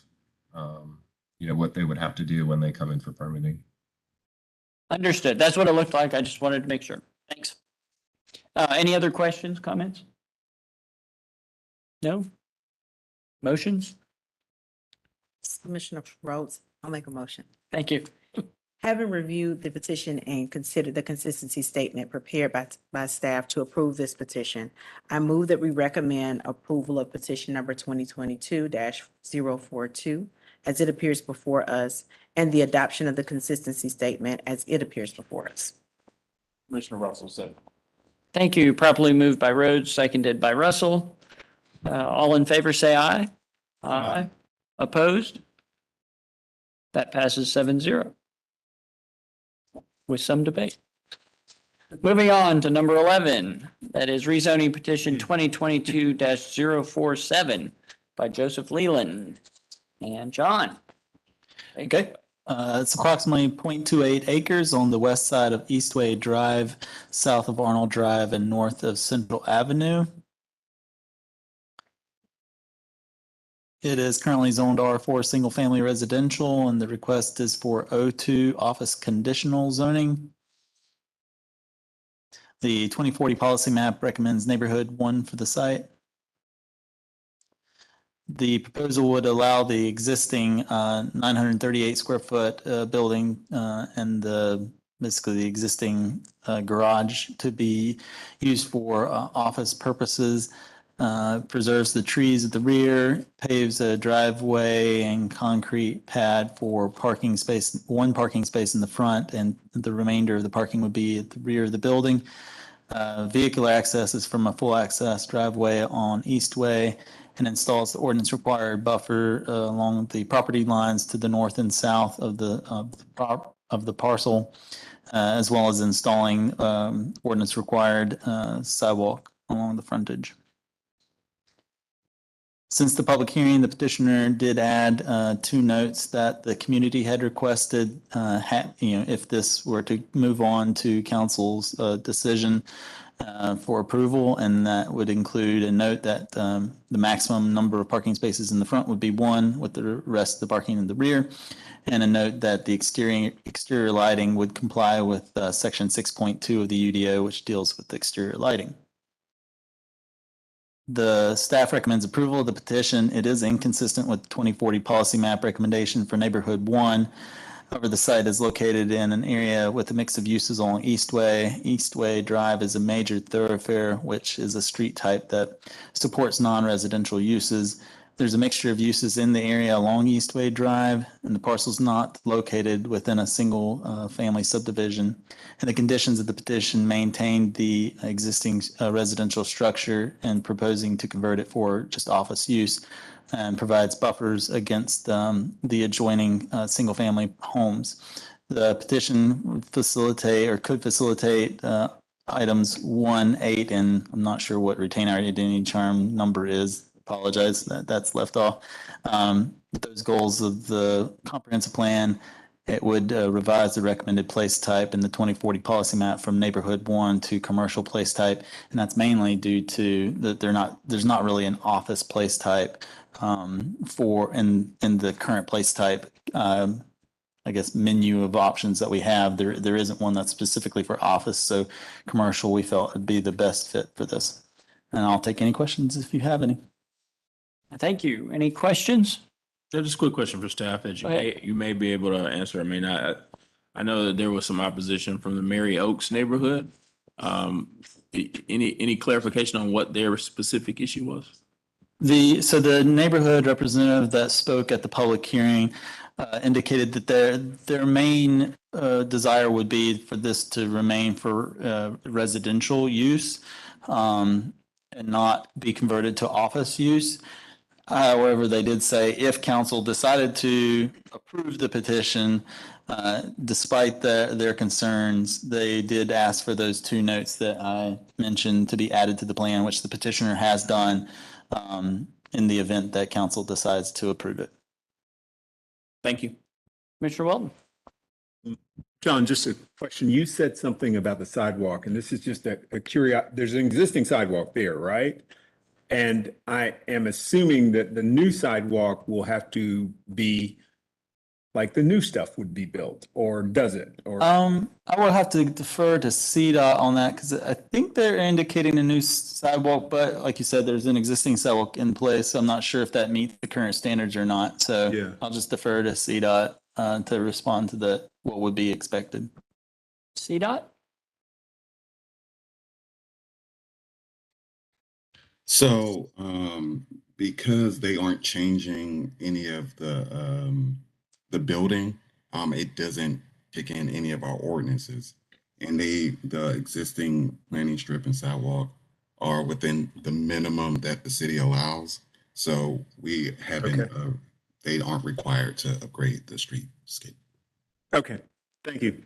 you know, what they would have to do when they come in for permitting. Understood. That's what it looked like. I just wanted to make sure. Thanks. Any other questions, comments? No? Motions? Commissioner Rhodes, I'll make a motion. Thank you. Having reviewed the petition and considered the consistency statement prepared by staff to approve this petition, I move that we recommend approval of petition number 2022-042 as it appears before us, and the adoption of the consistency statement as it appears before us. Commissioner Russell said. Thank you. Properly moved by Rhodes, seconded by Russell. All in favor, say aye. Aye. Opposed? That passes 7-0 with some debate. Moving on to number 11, that is rezoning petition 2022-047 by Joseph Leland and John. Okay. It's approximately 0.28 acres on the west side of Eastway Drive, south of Arnold Drive, and north of Central Avenue. It is currently zoned R4 single family residential, and the request is for O2 office conditional zoning. The 2040 policy map recommends neighborhood 1 for the site. The proposal would allow the existing 938 square foot building and basically the existing garage to be used for office purposes. Preserves the trees at the rear, paves a driveway and concrete pad for parking space, one parking space in the front, and the remainder of the parking would be at the rear of the building. Vehicular access is from a full access driveway on Eastway, and installs the ordinance required buffer along the property lines to the north and south of the parcel, as well as installing ordinance required sidewalk along the frontage. Since the public hearing, the petitioner did add 2 notes that the community had requested, if this were to move on to council's decision for approval, and that would include a note that the maximum number of parking spaces in the front would be 1, with the rest of the parking in the rear, and a note that the exterior lighting would comply with section 6.2 of the UDO, which deals with exterior lighting. The staff recommends approval of the petition. It is inconsistent with the 2040 policy map recommendation for neighborhood 1. However, the site is located in an area with a mix of uses along Eastway. Eastway Drive is a major thoroughfare, which is a street type that supports non-residential uses. There's a mixture of uses in the area along Eastway Drive, and the parcel is not located within a single family subdivision. And the conditions of the petition maintain the existing residential structure and proposing to convert it for just office use, and provides buffers against the adjoining single family homes. The petition would facilitate or could facilitate items 1, 8, and I'm not sure what retainer identity charm number is. Apologize that that's left off. Those goals of the comprehensive plan It would revise the recommended place type in the 2040 policy map from neighborhood 1 to commercial place type. And that's mainly due to that there's not really an office place type for in the current place type I guess, menu of options that we have. There isn't one that's specifically for office. So commercial, we felt would be the best fit for this. And I'll take any questions if you have any. Thank you. Any questions? Just a quick question for staff that Go ahead. you may be able to answer. I mean, I know that there was some opposition from the Mary Oaks neighborhood. Any clarification on what their specific issue was? So the neighborhood representative that spoke at the public hearing indicated that their main desire would be for this to remain for residential use and not be converted to office use. However, they did say if council decided to approve the petition, despite their concerns, they did ask for those 2 notes that I mentioned to be added to the plan, which the petitioner has done in the event that council decides to approve it. Thank you. Commissioner Walton? John, just a question. You said something about the sidewalk, and this is just a curiosity. There's an existing sidewalk there, right? And I am assuming that the new sidewalk will have to be like the new stuff would be built, or does it? Or I will have to defer to CDOT on that because I think they're indicating a new sidewalk, but like you said, there's an existing sidewalk in place. So I'm not sure if that meets the current standards or not. So Yeah. I'll just defer to CDOT to respond to what would be expected. CDOT? So, because they aren't changing any of the building, it doesn't kick in any of our ordinances. And the existing planning strip and sidewalk are within the minimum that the city allows. So we haven't, they aren't required to upgrade the streetscape. okay, thank you.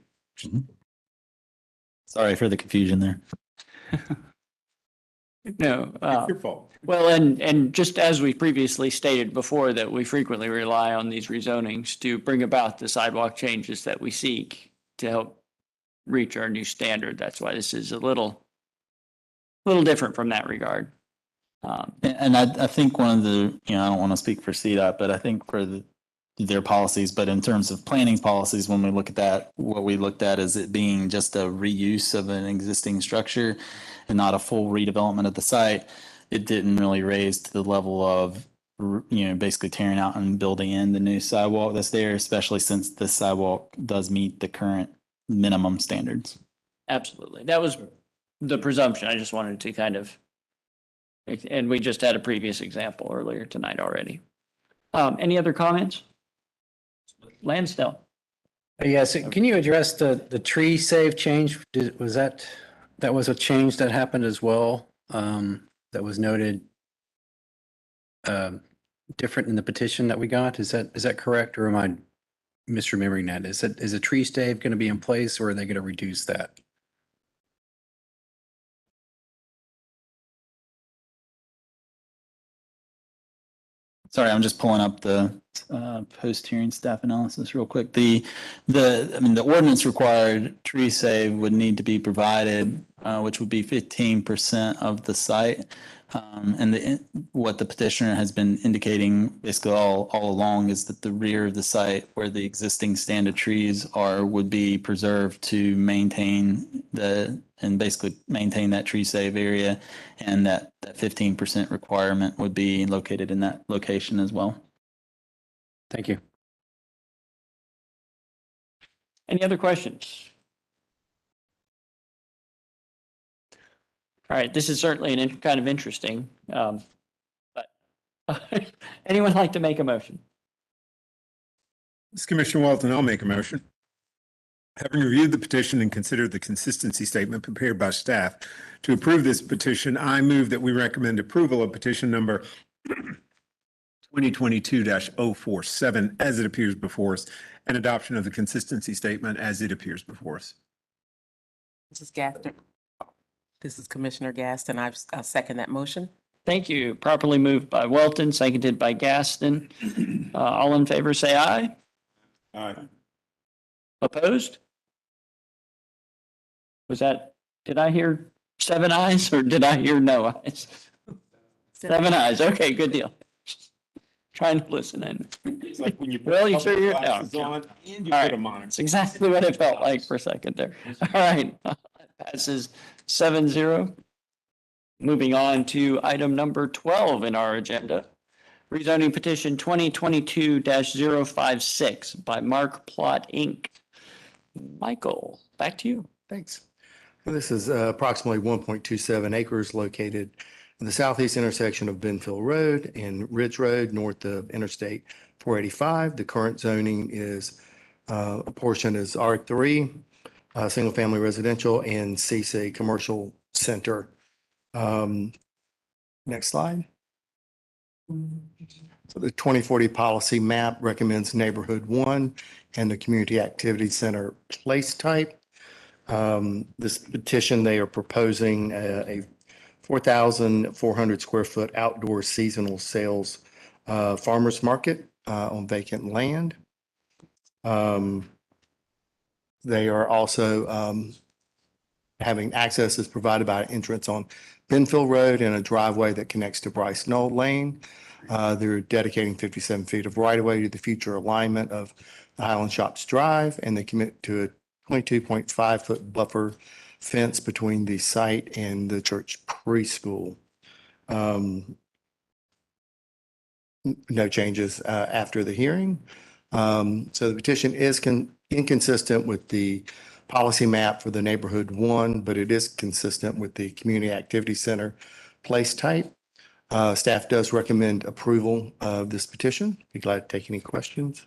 Sorry for the confusion there. No. It's your fault. Well, and just as we previously stated before, that we frequently rely on these rezonings to bring about the sidewalk changes that we seek to help reach our new standard. That's why this is a little different from that regard. And I think one of the, I don't want to speak for CDOT, but I think for their policies, but in terms of planning policies, when we look at that, what we looked at is it being just a reuse of an existing structure and not a full redevelopment of the site. It didn't really raise to the level of, basically tearing out and building in the new sidewalk that's there, especially since the sidewalk does meet the current minimum standards. Absolutely. That was the presumption. I just wanted to kind of, and we just had a previous example earlier tonight already. Any other comments? Lansdale. Yes, can you address the tree save change? Was that was a change that happened as well? That was noted different in the petition that we got? Is that correct, or am I misremembering that? Is a tree save going to be in place, or are they going to reduce that? Sorry, I'm just pulling up the post-hearing staff analysis real quick. The ordinance required tree save would need to be provided, which would be 15% of the site. And what the petitioner has been indicating basically all along is that the rear of the site where the existing stand of trees are would be preserved to maintain that tree save area, and that 15% requirement would be located in that location as well. Thank you. Any other questions? All right, this is certainly kind of interesting, but anyone like to make a motion? This is Commissioner Walton. I'll make a motion. Having reviewed the petition and considered the consistency statement prepared by staff to approve this petition, I move that we recommend approval of petition number 2022-047 as it appears before us, and adoption of the consistency statement as it appears before us. This is Gaston. This is Commissioner Gaston. I'll second that motion. Thank you. Properly moved by Welton, seconded by Gaston. All in favor, say aye. Aye. Opposed? Did I hear 7 ayes or did I hear no ayes? 7 ayes. Okay, good deal. Trying to listen in. It's like when you Well, you put sure you're glasses no. on and you All put right. them on. That's exactly what it felt like for a second there. All right. Passes 7-0. Moving on to item number 12 in our agenda. Rezoning petition 2022-056 by Mark Plot Inc. Michael, back to you. Thanks. This is approximately 1.27 acres located in the southeast intersection of Benfield Road and Ridge Road, north of Interstate 485. The current zoning is, a portion is R3, single-family residential, and CC, commercial center. Next slide. So the 2040 policy map recommends neighborhood 1 and the community activity center place type. This petition, they are proposing a 4,400 square foot outdoor seasonal sales farmers market on vacant land. They are also having access is provided by an entrance on Benfield Road and a driveway that connects to Bryce Knoll Lane. They're dedicating 57 feet of right of way to the future alignment of the Highland Shops Drive, and they commit to a 22.5 foot buffer fence between the site and the church preschool. No changes after the hearing. So the petition is inconsistent with the policy map for the neighborhood 1, but it is consistent with the community activity center place type. Staff does recommend approval of this petition. Be glad to take any questions.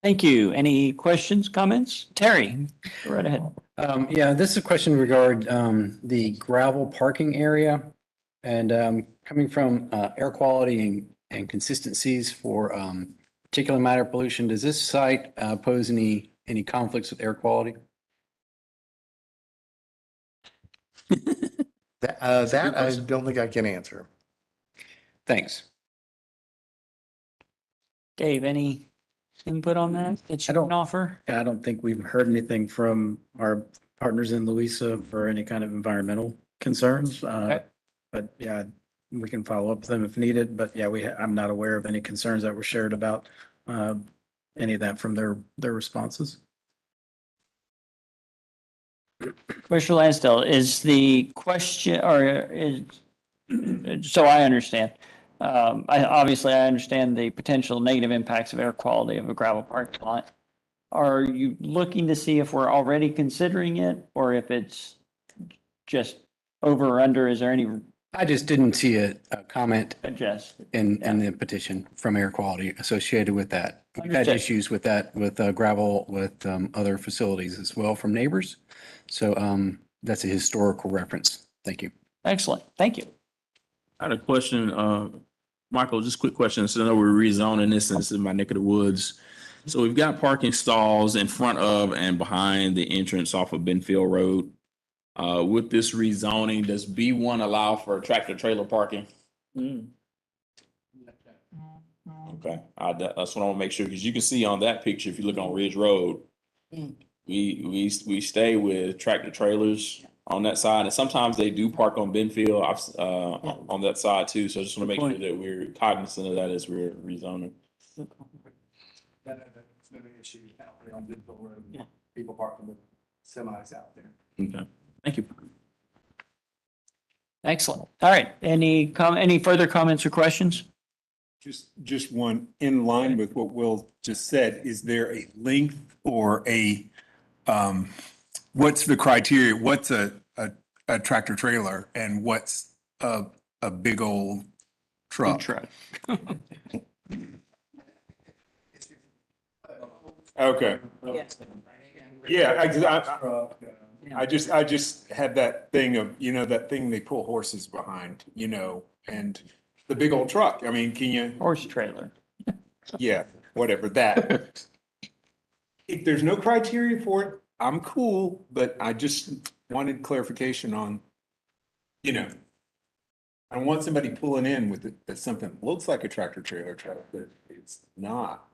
Thank you. Any questions, comments? Terry, go right ahead. Yeah, this is a question regard the gravel parking area and coming from air quality and consistencies for particulate matter pollution. Does this site pose any conflicts with air quality? That I don't think I can answer. Thanks. Dave, any input on that that you can offer? I don't think we've heard anything from our partners in Louisa for any kind of environmental concerns. But yeah, we can follow up with them if needed. But yeah, I'm not aware of any concerns that were shared about any of that from their responses. Commissioner Lansdale, is the question, so I understand. Obviously, I understand the potential negative impacts of air quality of a gravel parking lot. Are you looking to see if we're already considering it or if it's just over or under? Is there any? I just didn't see a comment adjust in the petition from air quality associated with that. We've had Understood. issues with that, with gravel, with other facilities as well from neighbors. So that's a historical reference. Thank you. Excellent. Thank you. I had a question, Michael, just a quick question. So I know we're rezoning this and this is my neck of the woods. So we've got parking stalls in front of and behind the entrance off of Benfield Road. With this rezoning, does B1 allow for tractor trailer parking? Okay, that's what I want to make sure, because you can see on that picture, if you look on Ridge Road, we stay with tractor trailers on that side, and sometimes they do park on Benfield on that side too. So I just want to make sure that we're cognizant of that as we're rezoning. That's no issue out there on Benfield Road. Yeah. People parking with semis out there. Okay, thank you. Excellent. All right. Any further comments or questions? Just one in line with what Will just said. Is there a length or what's the criteria? What's a tractor trailer and what's a big old truck? Okay. Yeah, I just had that thing of, that thing they pull horses behind, and the big old truck. I mean, can you? Horse trailer. Yeah, whatever that. If there's no criteria for it, I'm cool, but I just wanted clarification on, I don't want somebody pulling in with it, that something looks like a tractor trailer truck, but it's not.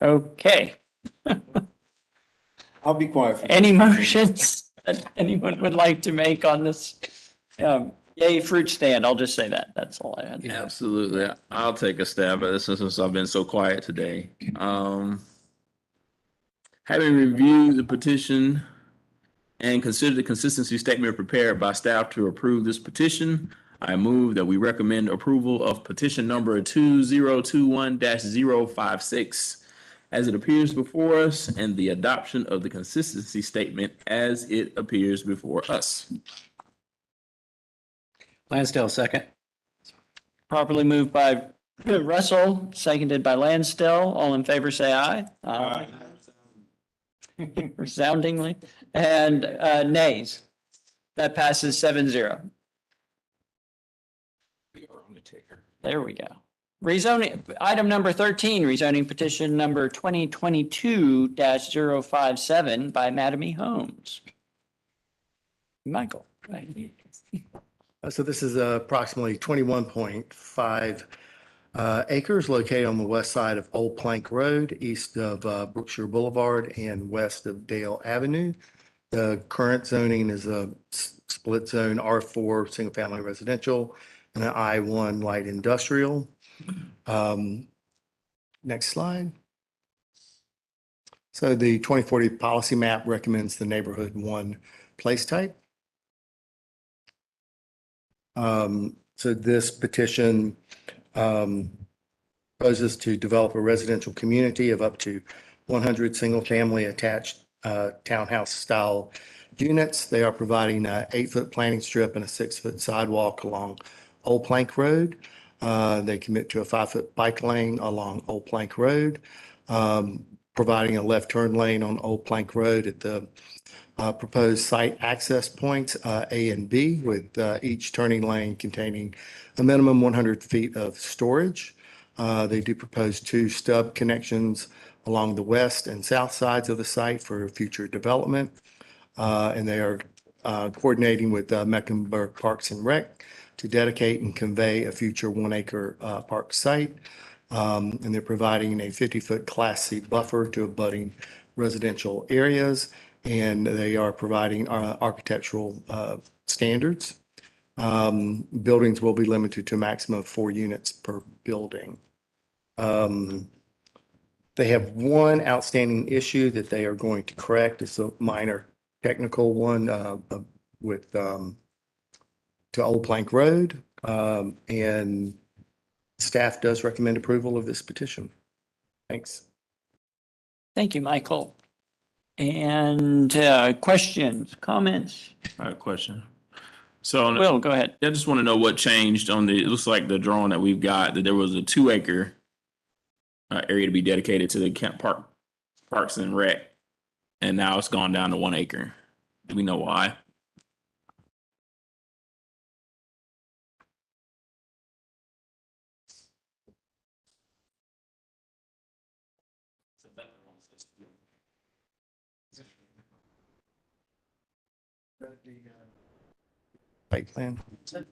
Okay. I'll be quiet. Any motions that anyone would like to make on this? Yay, fruit stand. I'll just say that. That's all I had. Absolutely. I'll take a stab at this since I've been so quiet today. Having reviewed the petition and considered the consistency statement prepared by staff to approve this petition, I move that we recommend approval of petition number 2021-056 as it appears before us and the adoption of the consistency statement as it appears before us. Lansdale, second. Properly moved by Russell, seconded by Lansdell. All in favor, say aye. Aye. Resoundingly. And nays. That passes 7-0. There we go. Rezoning, item number 13, rezoning petition number 2022-057 by Madam E. Holmes. Michael. So this is approximately 21.5 acres located on the west side of Old Plank Road, east of Brookshire Boulevard and west of Dale Avenue. The current zoning is a split zone R4 single family residential and an I1 light industrial. Next slide. So the 2040 policy map recommends the neighborhood 1 place type. So this petition proposes to develop a residential community of up to 100 single-family attached townhouse style units. They are providing an 8-foot planting strip and a 6-foot sidewalk along Old Plank Road. They commit to a 5-foot bike lane along Old Plank Road, providing a left turn lane on Old Plank Road at the proposed site access points A and B, with each turning lane containing a minimum 100 feet of storage. They do propose 2 stub connections along the west and south sides of the site for future development. And they are coordinating with Mecklenburg Parks and Rec to dedicate and convey a future 1-acre park site. And they're providing a 50-foot Class C buffer to abutting residential areas. And they are providing architectural standards. Buildings will be limited to a maximum of 4 units per building. They have one outstanding issue that they are going to correct. It's a minor technical one with to Old Plank Road. And staff does recommend approval of this petition. Thanks. Thank you, Michael. And questions, comments? I have a question. So Will, go ahead. I just want to know what changed on it looks like the drawing that we've got, that there was a 2-acre area to be dedicated to the Parks and Rec. And now it's gone down to 1 acre. Do we know why? Site plan. Said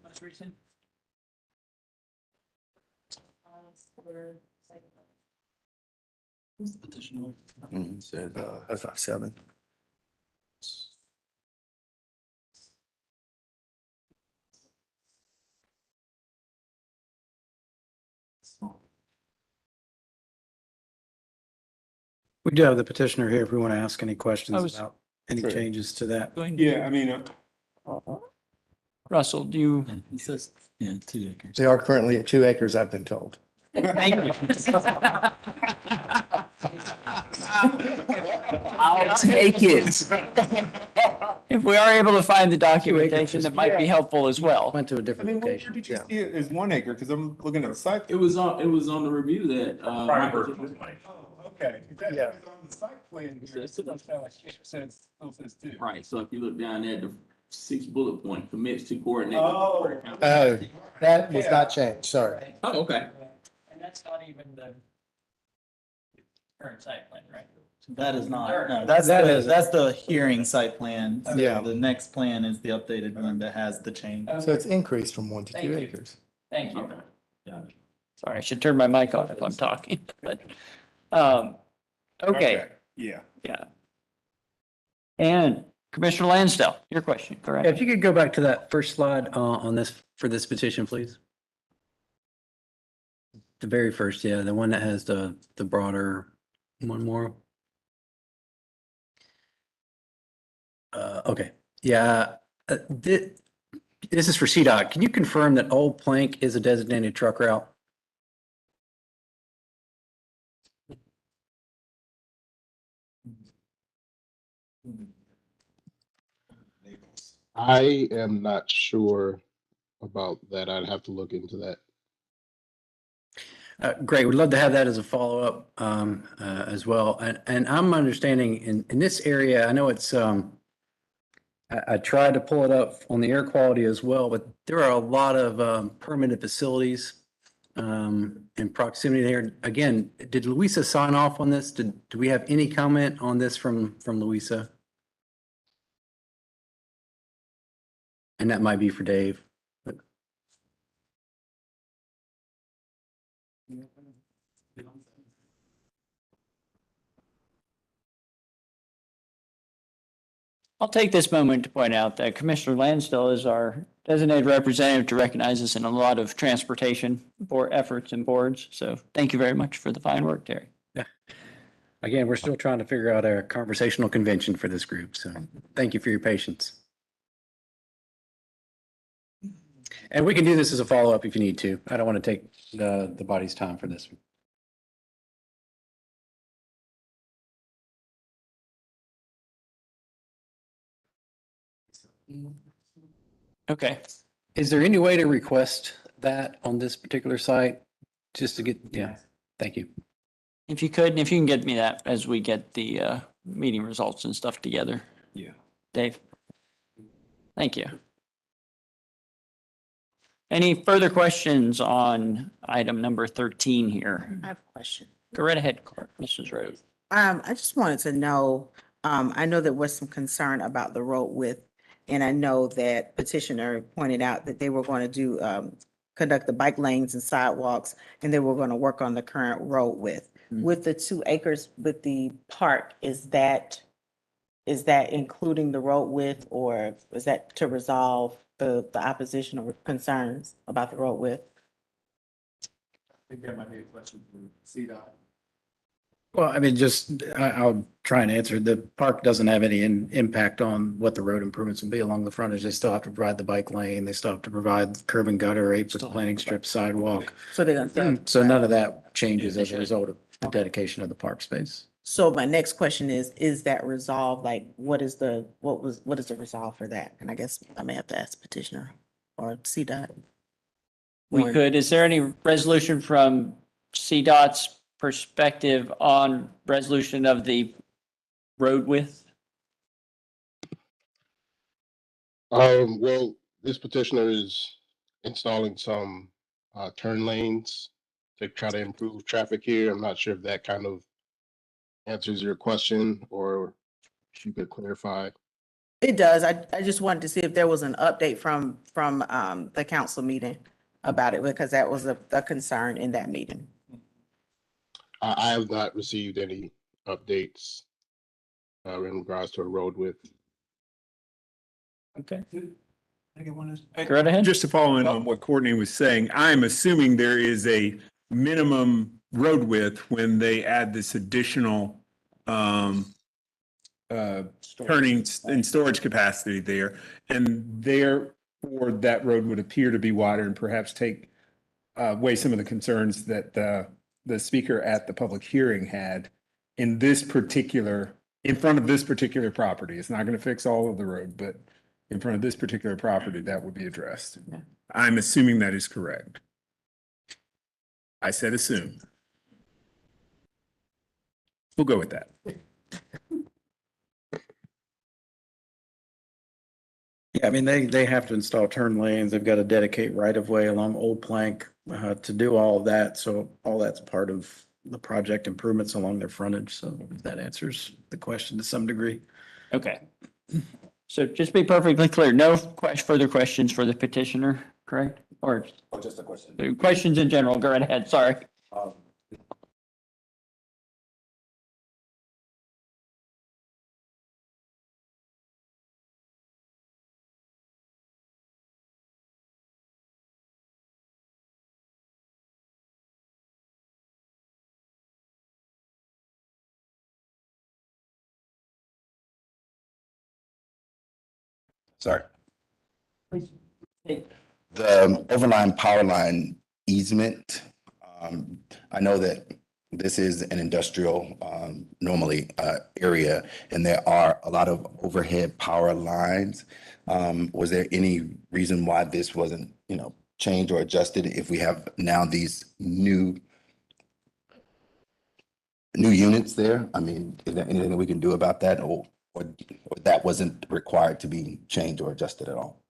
057. We do have the petitioner here if we want to ask any I questions was- about any Sure. changes to that. Yeah, I mean, Russell, do you? He says, yeah, 2 acres. They are currently at 2 acres, I've been told. Thank you. I'll take it. If we are able to find the documentation, that might be helpful as well. Went to a I different mean, where location. did you see it as 1 acre? Because I'm looking at the site. It was on the review that Oh, okay. Yeah. On the site plan. right. So if you look down there, the 6th bullet point commits to coordinate. Oh. That was not changed, sorry. Oh, okay. And that's not even the current site plan, right? That is not, no, That is- that's the hearing site plan. So Yeah. The next plan is the updated one that has the change. So it's increased from 1 to Thank 2 you. acres. Thank you. Okay. Yeah. Sorry, I should turn my mic on if I'm talking, but Okay, Yeah. yeah. And Commissioner Lansdale, your question, correct? If you could go back to that first slide on this, for this petition, please. The very first, yeah, the one that has the broader, one more. Okay, yeah, this is for CDOT. Can you confirm that Old Plank is a designated truck route? I am not sure about that. I'd have to look into that. Great. We'd love to have that as a follow-up as well. And I'm understanding in this area, I know it's, I tried to pull it up on the air quality as well, but there are a lot of permitted facilities in proximity there. Again, did Louisa sign off on this? Do we have any comment on this from Louisa? And that might be for Dave. I'll take this moment to point out that Commissioner Lansdale is our designated representative to recognize us in a lot of transportation board efforts and boards. So thank you very much for the fine work, Terry. Yeah. Again, we're still trying to figure out a conversational convention for this group. So thank you for your patience. And we can do this as a follow-up if you need to. I don't want to take the body's time for this. Okay. Is there any way to request that on this particular site? Just to get, yeah, thank you. If you could, and if you can get me that as we get the meeting results and stuff together. Yeah. Dave. Thank you. Any further questions on item number 13 here? I have a question. Go right ahead, Mrs. Rhodes. I just wanted to know, I know there was some concern about the road width. And I know that petitioner pointed out that they were going to do, conduct the bike lanes and sidewalks, and they were going to work on the current road width. With the 2 acres with the park, is that including the road width, or is that to resolve the opposition or concerns about the road width? I think that might be a question for CDOT. Well, I mean, just, I'll try and answer. The park doesn't have any impact on what the road improvements will be along the frontage. They still have to provide the bike lane. They still have to provide curb and gutter, 8-foot planting strip, sidewalk. So they're going to. So none of that changes as a result of the dedication of the park space. So my next question is that resolved? Like, what is the resolve for that? And I guess I may have to ask petitioner or CDOT. We Or- could. Is there any resolution from CDOT's perspective on resolution of the road width? Well, this petitioner is installing some turn lanes to try to improve traffic here. I'm not sure if that kind of answers your question, or if you could clarify. It does. I just wanted to see if there was an update from the council meeting about it, because that was a concern in that meeting. I have not received any updates in regards to a road width. Okay. Go right ahead. Just to follow in on what Courtney was saying, I'm assuming there is a minimum road width when they add this additional turning and storage capacity there. And therefore, that road would appear to be wider and perhaps take away some of the concerns that the speaker at the public hearing had in front of this particular property. It's not going to fix all of the road, but in front of this particular property, that would be addressed. Yeah. I'm assuming that is correct. I said assume. We'll go with that. Yeah, I mean, they have to install turn lanes. They've got to dedicate right of way along Old Plank to do all of that. So all that's part of the project improvements along their frontage. So that answers the question to some degree. Okay. So just be perfectly clear, no further questions for the petitioner, correct? Or Just a question. questions in general, go right ahead, sorry. Sorry. The overline power line easement, I know that this is an industrial, normally, area, and there are a lot of overhead power lines. Was there any reason why this wasn't, changed or adjusted if we have now these new units there? I mean, is there anything that we can do about that, or that wasn't required to be changed or adjusted at all?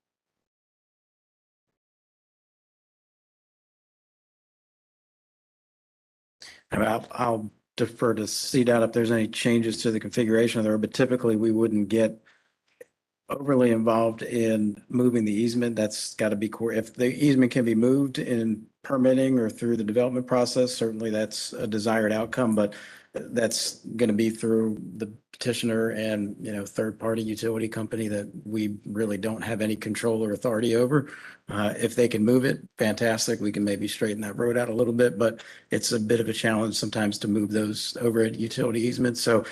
I'll defer to CDOT if there's any changes to the configuration of the road, but typically we wouldn't get overly involved in moving the easement. That's got to be core. If the easement can be moved in permitting or through the development process, certainly that's a desired outcome, but that's going to be through the petitioner and, third-party utility company that we really don't have any control or authority over. If they can move it, fantastic. We can maybe straighten that road out a little bit, but it's a bit of a challenge sometimes to move those over at utility easements. So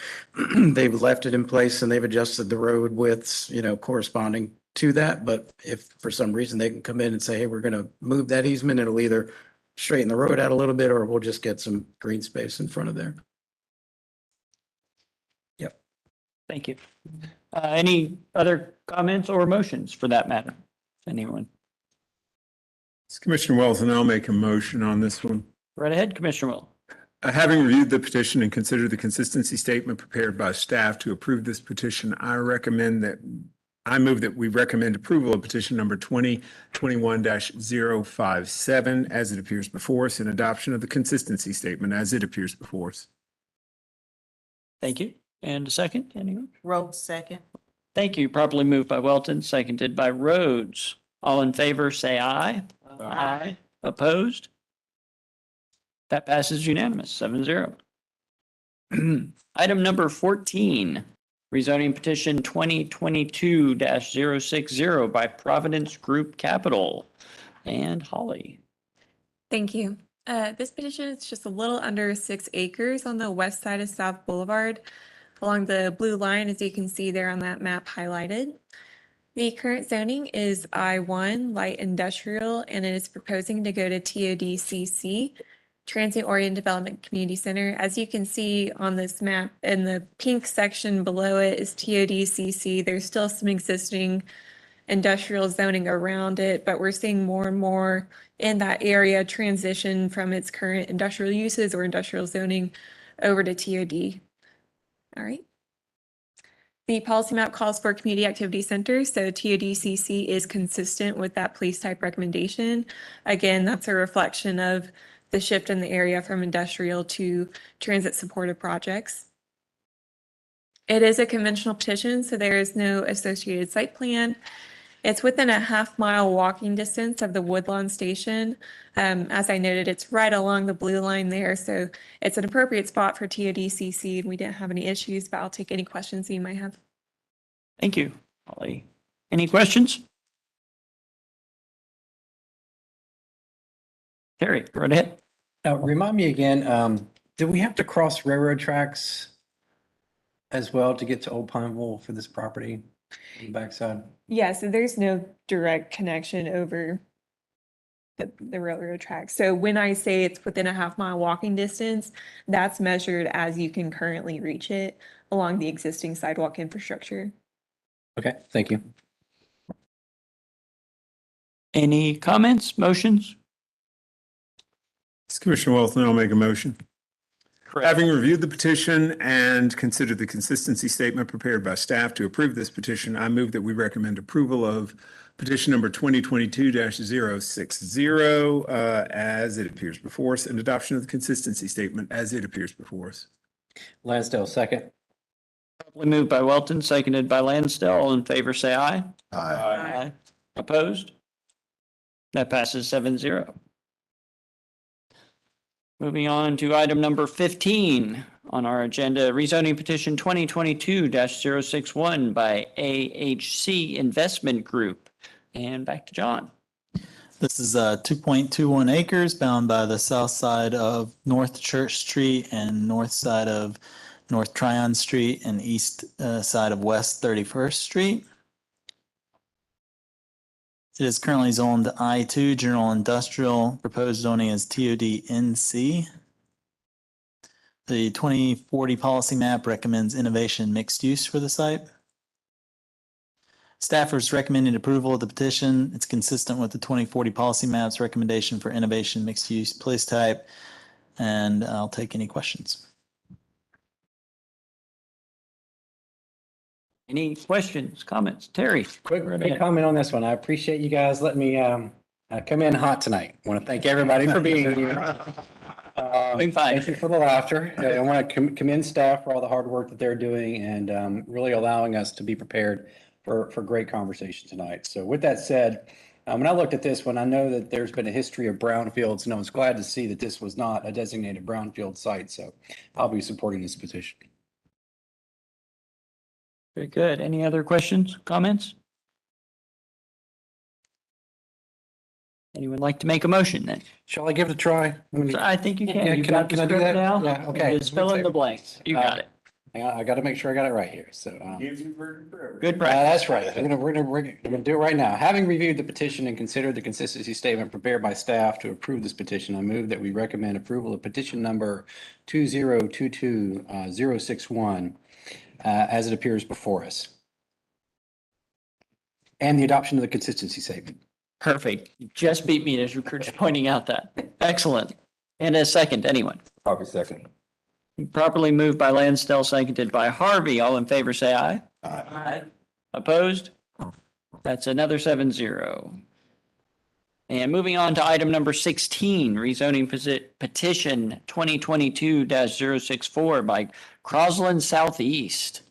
they've left it in place and they've adjusted the road widths, corresponding to that. But if for some reason they can come in and say, hey, we're going to move that easement, it'll either straighten the road out a little bit or we'll just get some green space in front of there. Thank you. Any other comments or motions for that matter? Anyone? It's Commissioner Wells, and I'll make a motion on this one. Right ahead, Commissioner Will. Having reviewed the petition and considered the consistency statement prepared by staff to approve this petition, I move that we recommend approval of petition number 2021-057 as it appears before us and adoption of the consistency statement as it appears before us. Thank you. And a second, anyone? Rhodes, second. Thank you. Properly moved by Welton, seconded by Rhodes. All in favor, say aye. Aye. Opposed? That passes unanimous, 7-0. Item number 14, rezoning petition 2022-060 by Providence Group Capital. And Holly. Thank you. This petition is just a little under 6 acres on the west side of South Boulevard along the blue line, as you can see there on that map highlighted. The current zoning is I1 light industrial, and it is proposing to go to TODCC, Transient Oriented Development Community Center. As you can see on this map, in the pink section below it is TODCC. There's still some existing industrial zoning around it, but we're seeing more and more in that area transition from its current industrial uses or industrial zoning over to TOD. All right. The policy map calls for community activity centers, so TODCC is consistent with that police type recommendation. Again, that's a reflection of the shift in the area from industrial to transit supportive projects. It is a conventional petition, so there is no associated site plan. It's within a half-mile walking distance of the Woodlawn Station. As I noted, it's right along the blue line there, so it's an appropriate spot for TODCC, and we didn't have any issues, but I'll take any questions that you might have. Thank you, Holly. Any questions? Terry, go right ahead. Remind me again, did we have to cross railroad tracks as well to get to Old Pineville for this property on the backside? Yeah, so there's no direct connection over the railroad track. So when I say it's within a half-mile walking distance, that's measured as you can currently reach it along the existing sidewalk infrastructure. Okay, thank you. Any comments, motions? It's Commissioner Wells, and I'll make a motion. Having reviewed the petition and considered the consistency statement prepared by staff to approve this petition, I move that we recommend approval of petition number 2022-060 as it appears before us and adoption of the consistency statement as it appears before us. Lansdale, second. Properly moved by Welton, seconded by Lansdale. All in favor, say aye. Aye. Aye. Opposed? That passes 7-0. Moving on to item number 15 on our agenda, rezoning petition 2022-061 by AHC Investment Group. And back to John. This is 2.21 acres bound by the south side of North Church Street and north side of North Tryon Street and east side of West 31st Street. It is currently zoned I2, General Industrial. Proposed zoning is TOD NC. The 2040 policy map recommends innovation mixed use for the site. Staff is recommending approval of the petition. It's consistent with the 2040 policy map's recommendation for innovation mixed use place type. And I'll take any questions. Any questions, comments? Terry? Quick comment on this one. I appreciate you guys letting me come in hot tonight. I want to thank everybody for being here. Thank you for the laughter. I want to commend staff for all the hard work that they're doing and really allowing us to be prepared for great conversation tonight. So with that said, when I looked at this one, I know that there's been a history of brownfields, and I was glad to see that this was not a designated brownfield site. So I'll be supporting this petition. Very good. Any other questions, comments? Anyone like to make a motion then? Shall I give it a try? I think you can. Yeah, You've can I- got the can I do script that? now. Yeah, okay. Just fill in the blanks. You got it. Hang on, I got to make sure I got it right here. So, Good practice. that's right. We're gonna do it right now. Having reviewed the petition and considered the consistency statement prepared by staff to approve this petition, I move that we recommend approval of petition number 2022-061 as it appears before us. And the adoption of the consistency statement. Perfect. You just beat me as recruiters pointing out that. Excellent. And a second, anyone? Probably second. Properly moved by Lansdale, seconded by Harvey. All in favor, say aye. Aye. Opposed? That's another 7-0. And moving on to item number 16, rezoning petition 2022-064 by Crosland Southeast.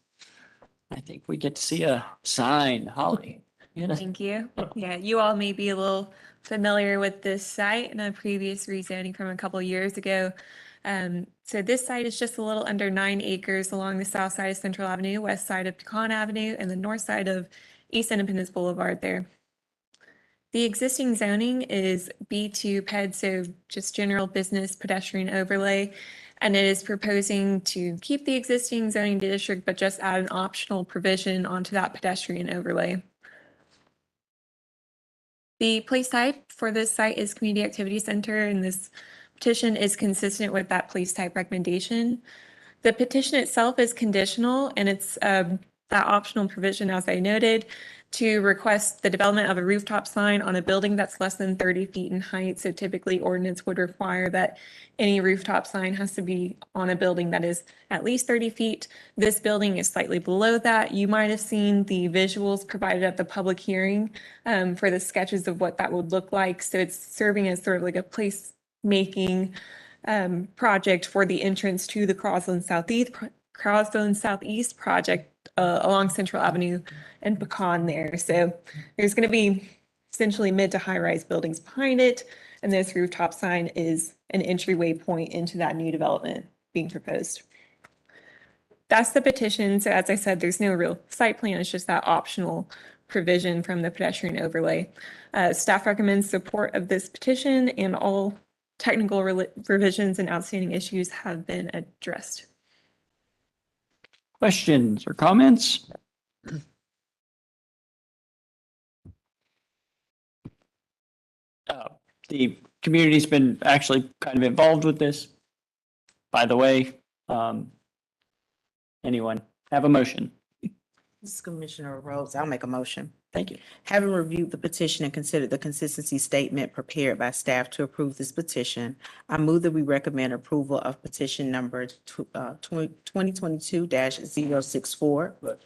I think we get to see a sign, Holly. Thank you. Yeah, you all may be a little familiar with this site in a previous rezoning from a couple years ago. So this site is just a little under 9 acres along the south side of Central Avenue, west side of Pecan Avenue, and the north side of East Independence Boulevard there. The existing zoning is B2 PED, so just general business pedestrian overlay. And it is proposing to keep the existing zoning district, but just add an optional provision onto that pedestrian overlay. The place type for this site is Community Activity Center, and this petition is consistent with that place type recommendation. The petition itself is conditional, and it's that optional provision, as I noted, to request the development of a rooftop sign on a building that's less than 30 feet in height. So typically ordinance would require that any rooftop sign has to be on a building that is at least 30 feet. This building is slightly below that. You might have seen the visuals provided at the public hearing for the sketches of what that would look like. So it's serving as sort of like a place making project for the entrance to the Crosland Southeast project along Central Avenue and Pecan there. So there's going to be essentially mid to high rise buildings behind it. And this rooftop sign is an entryway point into that new development being proposed. That's the petition. So as I said, there's no real site plan. It's just that optional provision from the pedestrian overlay. Staff recommends support of this petition, and all technical revisions and outstanding issues have been addressed. Questions or comments? The community's been actually kind of involved with this. By the way, anyone have a motion? This is Commissioner Rhodes. I'll make a motion. Thank you. Having reviewed the petition and considered the consistency statement prepared by staff to approve this petition, I move that we recommend approval of petition number 2022-064.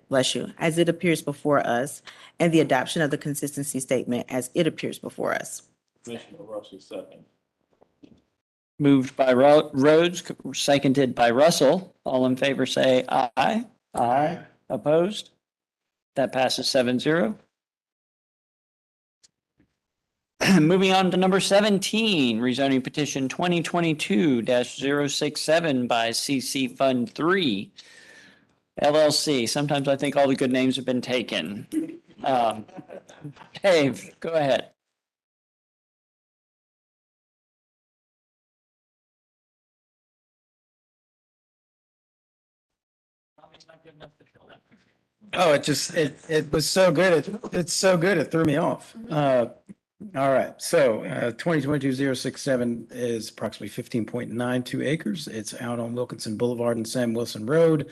Bless you, as it appears before us, and the adoption of the consistency statement as it appears before us. Commissioner Russell, second. Moved by Rhodes, seconded by Russell. All in favor, say aye. Aye. Opposed? That passes 7-0. Moving on to number 17, rezoning petition 2022-067 by CC Fund 3 LLC. Sometimes I think all the good names have been taken. Dave, go ahead. Oh, it was so good. It's so good. It threw me off. All right. So, 2022-067 is approximately 15.92 acres. It's out on Wilkinson Boulevard and Sam Wilson Road,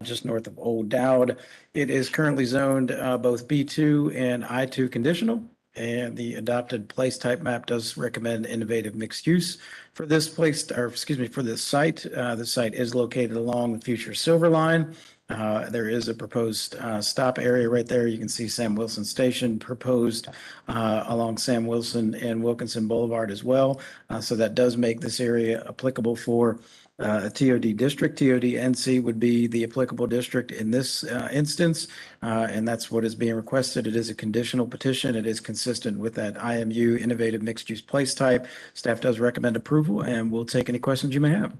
just north of Old Dowd. It is currently zoned, both B2 and I2 conditional. And the adopted place type map does recommend innovative mixed use for this place, or excuse me, for this site. The site is located along the future Silver Line. There is a proposed stop area right there. You can see Sam Wilson Station proposed along Sam Wilson and Wilkinson Boulevard as well. So that does make this area applicable for a TOD district. TOD NC would be the applicable district in this instance, and that's what is being requested. It is a conditional petition. It is consistent with that IMU innovative mixed use place type. Staff does recommend approval, and we'll take any questions you may have.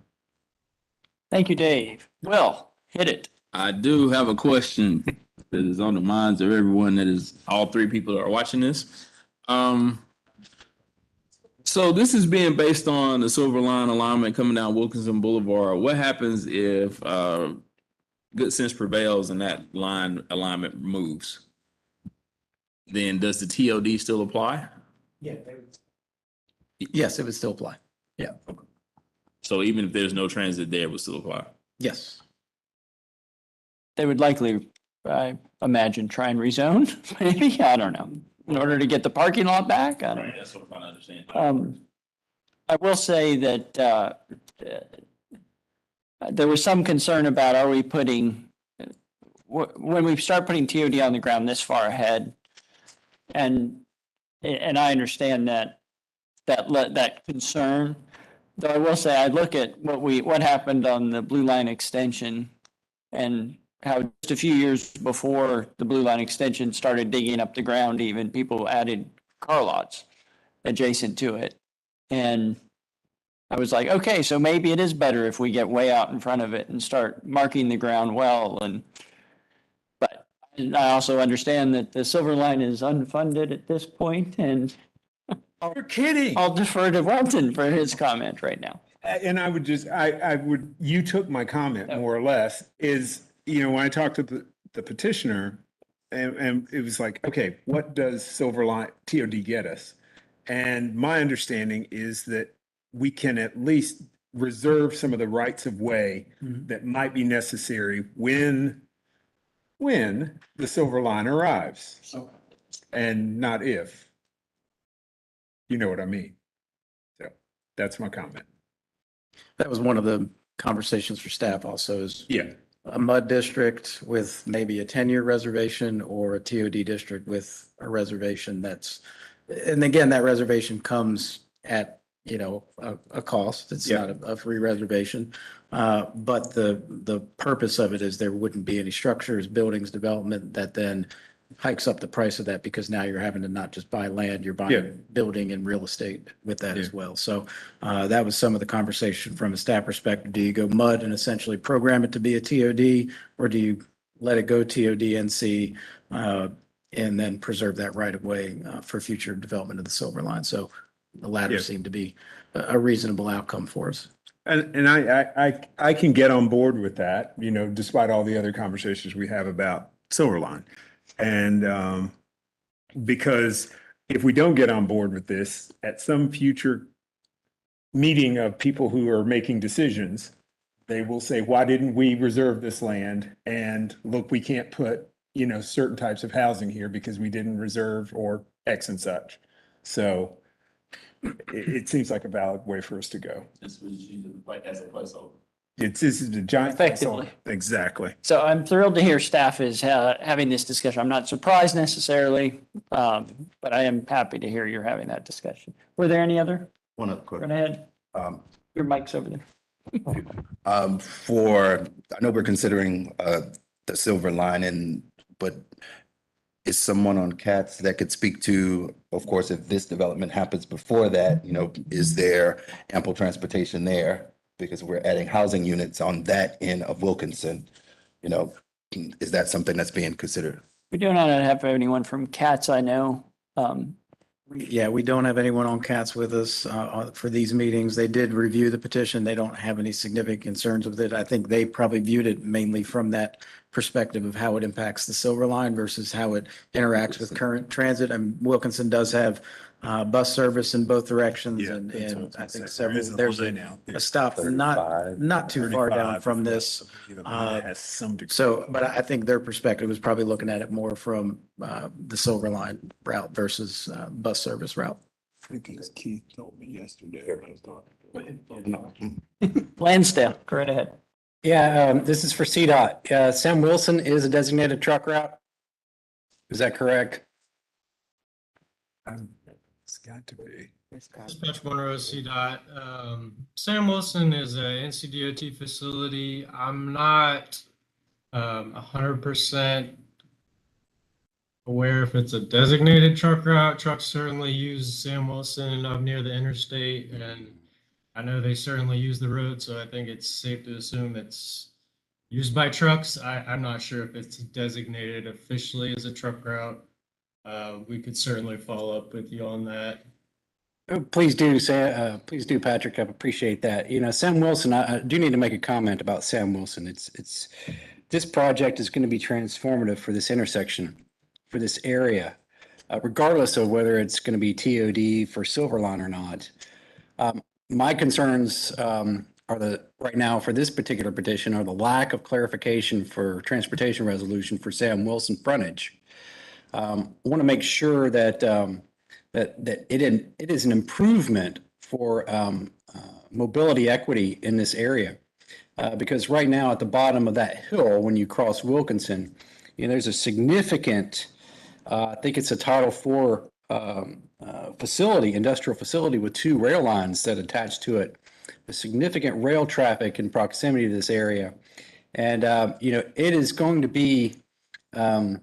Thank you, Dave. Will, hit it. I do have a question that is on the minds of everyone that is, all three people that are watching this. So this is being based on the Silver Line alignment coming down Wilkinson Boulevard. What happens if good sense prevails and that line alignment moves? Then does the TOD still apply? Yeah. Yes, it would still apply. Yeah. So even if there's no transit there, it would still apply? Yes. They would likely, I imagine, try and rezone, maybe, I don't know, in order to get the parking lot back. I don't know. That's what I'm trying to understand. I will say that there was some concern about, are we putting, when we start putting TOD on the ground this far ahead, and I understand that concern, though I will say, I look at what happened on the Blue Line extension and how just a few years before the Blue Line extension started digging up the ground, even people added car lots adjacent to it. And I was like, okay, so maybe it is better if we get way out in front of it and start marking the ground well. But I also understand that the Silver Line is unfunded at this point, and You're kidding. I'll defer to Walton for his comment right now. And I would, you took my comment more or less, is, when I talked to the petitioner, and it was like, okay, what does Silver Line TOD get us? And my understanding is that we can at least reserve some of the rights of way that might be necessary when the Silver Line arrives, and not if. You know what I mean? So that's my comment. That was one of the conversations for staff also, is Yeah. a MUD district with maybe a 10-year reservation, or a TOD district with a reservation and again, that reservation comes at, a cost. It's not a free reservation. But the purpose of it is there wouldn't be any structures, buildings, development that then hikes up the price of that, because now you're having to not just buy land, you're buying building and real estate with that as well. So that was some of the conversation from a staff perspective. Do you go MUD and essentially program it to be a TOD, or do you let it go TOD NC and then preserve that right of way for future development of the Silver Line? So the latter seemed to be a reasonable outcome for us. And I can get on board with that, despite all the other conversations we have about Silver Line. And because if we don't get on board with this, at some future meeting of people who are making decisions, they will say, why didn't we reserve this land? And look, we can't put, certain types of housing here because we didn't reserve, or X and such. So it seems like a valid way for us to go. This was like as a placeholder. This is a giant. Effectively. Exactly. So I'm thrilled to hear staff is having this discussion. I'm not surprised necessarily, but I am happy to hear you're having that discussion. Were there any other? One other question. Go ahead. Your mic's over there. I know we're considering the Silver Line, but is someone on CATS that could speak to, of course, if this development happens before that, is there ample transportation there? Because we're adding housing units on that end of Wilkinson, is that something that's being considered? We do not have anyone from CATS, I know. Yeah, we don't have anyone on CATS with us for these meetings. They did review the petition. They don't have any significant concerns with it. I think they probably viewed it mainly from that perspective of how it impacts the Silver Line versus how it interacts with current transit. And Wilkinson does have bus service in both directions, Yeah, and that's what I and was I gonna think say. several, There is a there's line out there. a stop not too far down 35 from this. The line has some degree. So, but I think their perspective was probably looking at it more from the Silver Line route versus bus service route. I think as Keith told me yesterday. Lansdale, go right ahead. Yeah, this is for CDOT. Sam Wilson is a designated truck route. Is that correct? It's got to be. Dispatch Monroe, CDOT. Sam Wilson is a NCDOT facility. I'm not 100% aware if it's a designated truck route. Trucks certainly use Sam Wilson up near the interstate, and I know they certainly use the road, so I think it's safe to assume it's used by trucks. I'm not sure if it's designated officially as a truck route. We could certainly follow up with you on that. Please do, please do, Patrick. I appreciate that. You know, Sam Wilson, I do need to make a comment about Sam Wilson. This project is going to be transformative for this intersection, for this area, regardless of whether it's going to be TOD for Silver Line or not. My concerns right now for this particular petition are the lack of clarification for transportation resolution for Sam Wilson frontage. I want to make sure that that it is an improvement for mobility equity in this area. Because right now at the bottom of that hill, when you cross Wilkinson, you know, there's a significant, I think it's a Title IV facility, industrial facility with 2 rail lines that attach to it. A significant rail traffic in proximity to this area. And, you know, it is going to be a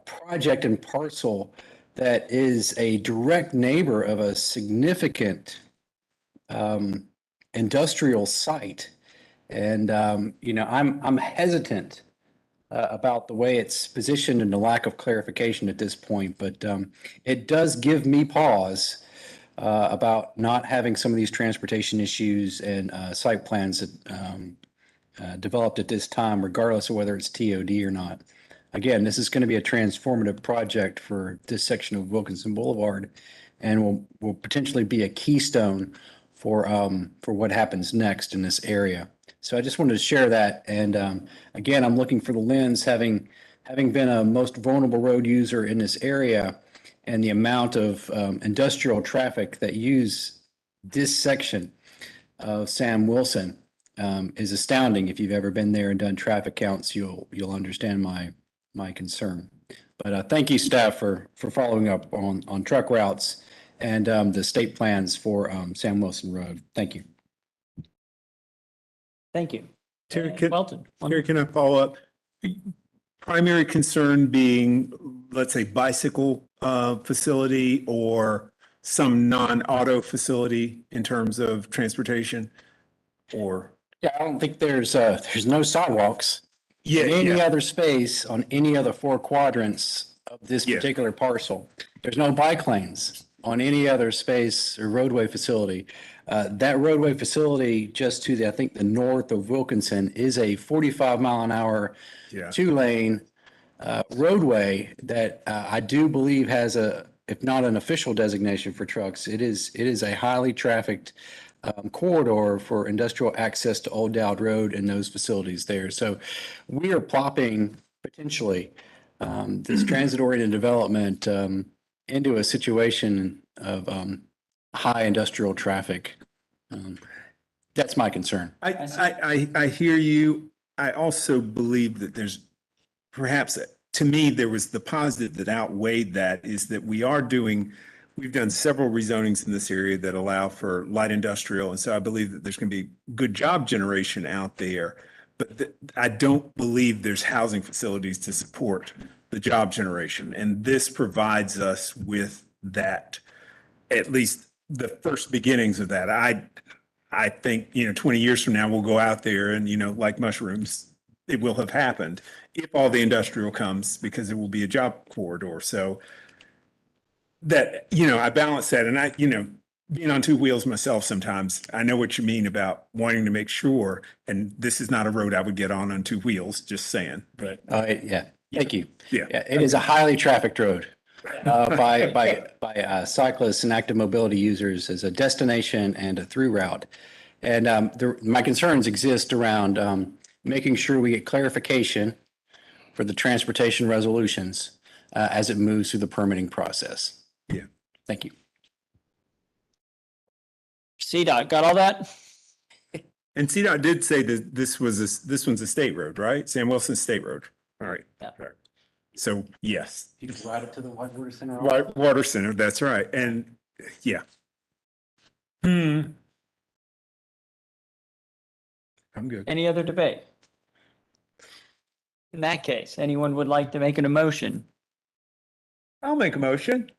project and parcel that is a direct neighbor of a significant industrial site. And, you know, I'm hesitant about the way it's positioned and the lack of clarification at this point, but it does give me pause about not having some of these transportation issues and site plans that developed at this time, regardless of whether it's TOD or not. Again, this is going to be a transformative project for this section of Wilkinson Boulevard, and will potentially be a keystone for what happens next in this area. So I just wanted to share that. And again, I'm looking for the lens, having been a most vulnerable road user in this area, and the amount of industrial traffic that use this section of Sam Wilson is astounding. If you've ever been there and done traffic counts, you'll understand my concern. But thank you, staff, for following up on truck routes and the state plans for Sam Wilson Road. Thank you. Thank you. Terry, Welton. can I follow up? Primary concern being, let's say, bicycle facility or some non-auto facility in terms of transportation, or? Yeah, I don't think there's no sidewalks Yeah, in any yeah. other space on any other 4 quadrants of this particular parcel. There's no bike lanes on any other space or roadway facility. That roadway facility just to I think the north of Wilkinson is a 45-mile-an-hour 2-lane roadway that I do believe has if not an official designation for trucks, it is a highly trafficked corridor for industrial access to Old Dowd Road and those facilities there. So we are plopping potentially this transit-oriented development into a situation of high industrial traffic. That's my concern. I hear you. I also believe that there's perhaps, to me, there was the positive that outweighed that is that we've done several rezonings in this area that allow for light industrial. And so I believe that there's going to be good job generation out there. But I don't believe there's housing facilities to support the job generation. And this provides us with that, at least the first beginnings of that. I think, 20 years from now, we'll go out there and, like mushrooms, it will have happened if all the industrial comes, because it will be a job corridor. So that, you know, I balance that and I, you know, being on two wheels myself sometimes, I know what you mean about wanting to make sure, and this is not a road I would get on two wheels, just saying, but. Yeah, thank you. Yeah. It is a highly trafficked road by cyclists and active mobility users as a destination and a through route. And my concerns exist around making sure we get clarification for the transportation resolutions as it moves through the permitting process. Yeah. Thank you. CDOT, got all that? And CDOT did say that this one's a state road, right? Sam Wilson State Road. All right. Yeah. All right. So yes. You can ride it to the Whitewater Center. Water Center, that's right. And yeah. I'm good. Any other debate? In that case, anyone would like to make an emotion? I'll make a motion.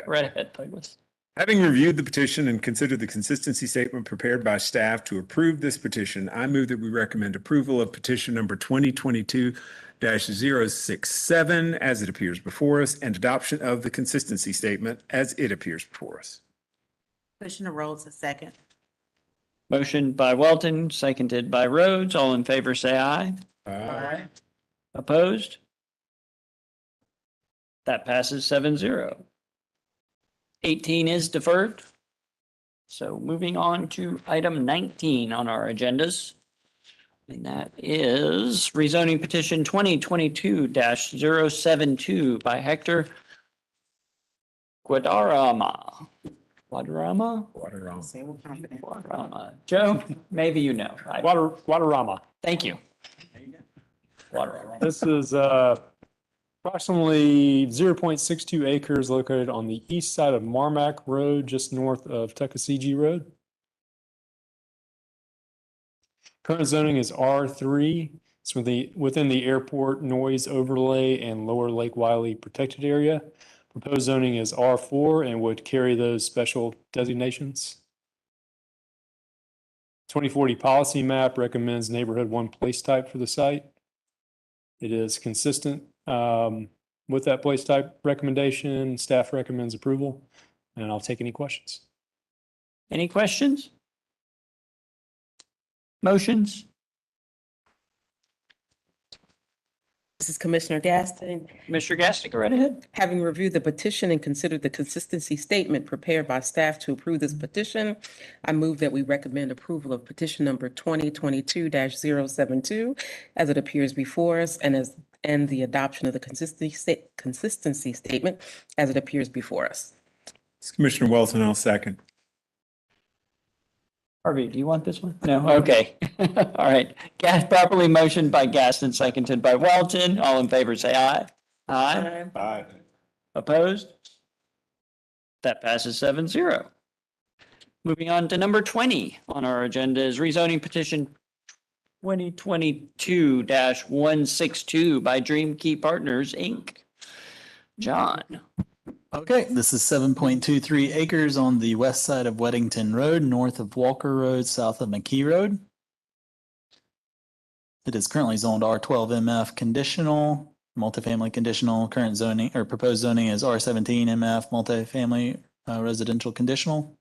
Right ahead, Douglas. Having reviewed the petition and considered the consistency statement prepared by staff to approve this petition, I move that we recommend approval of petition number 2022-067 as it appears before us and adoption of the consistency statement as it appears before us. Commissioner Rhodes, a second. Motion by Welton, seconded by Rhodes. All in favor, say aye. Aye. Opposed? That passes 7-0. 18 is deferred. So moving on to item 19 on our agendas. And that is rezoning petition 2022-072 by Hector Guadarrama. Guadarrama. Joe, maybe you know. Guadarrama. Thank you. Guadarrama. This is approximately 0.62 acres located on the east side of Marmac Road, just north of Tuckasegee Road. Current zoning is R3. It's within the airport noise overlay and lower Lake Wiley protected area. Proposed zoning is R4 and would carry those special designations. 2040 policy map recommends neighborhood 1 place type for the site. It is consistent with that place type recommendation. Staff recommends approval, and I'll take any questions. Any questions? Motions? This is Commissioner Gaston. Commissioner Gaston, go right ahead. Having reviewed the petition and considered the consistency statement prepared by staff to approve this petition, I move that we recommend approval of petition number 2022-072 as it appears before us and the adoption of the consistency statement as it appears before us. It's Commissioner Welton, I'll second. Harvey, do you want this one? No? Okay. All right. Properly motioned by Gaston, seconded by Welton. All in favor, say aye. Aye. Aye. Opposed? That passes 7-0. Moving on to number 20 on our agenda is rezoning petition 2022-162 by Dream Key Partners, Inc. John. Okay, this is 7.23 acres on the west side of Weddington Road, north of Walker Road, south of McKee Road. It is currently zoned R12 MF conditional, multifamily conditional. Current zoning or proposed zoning is R17 MF multifamily residential conditional.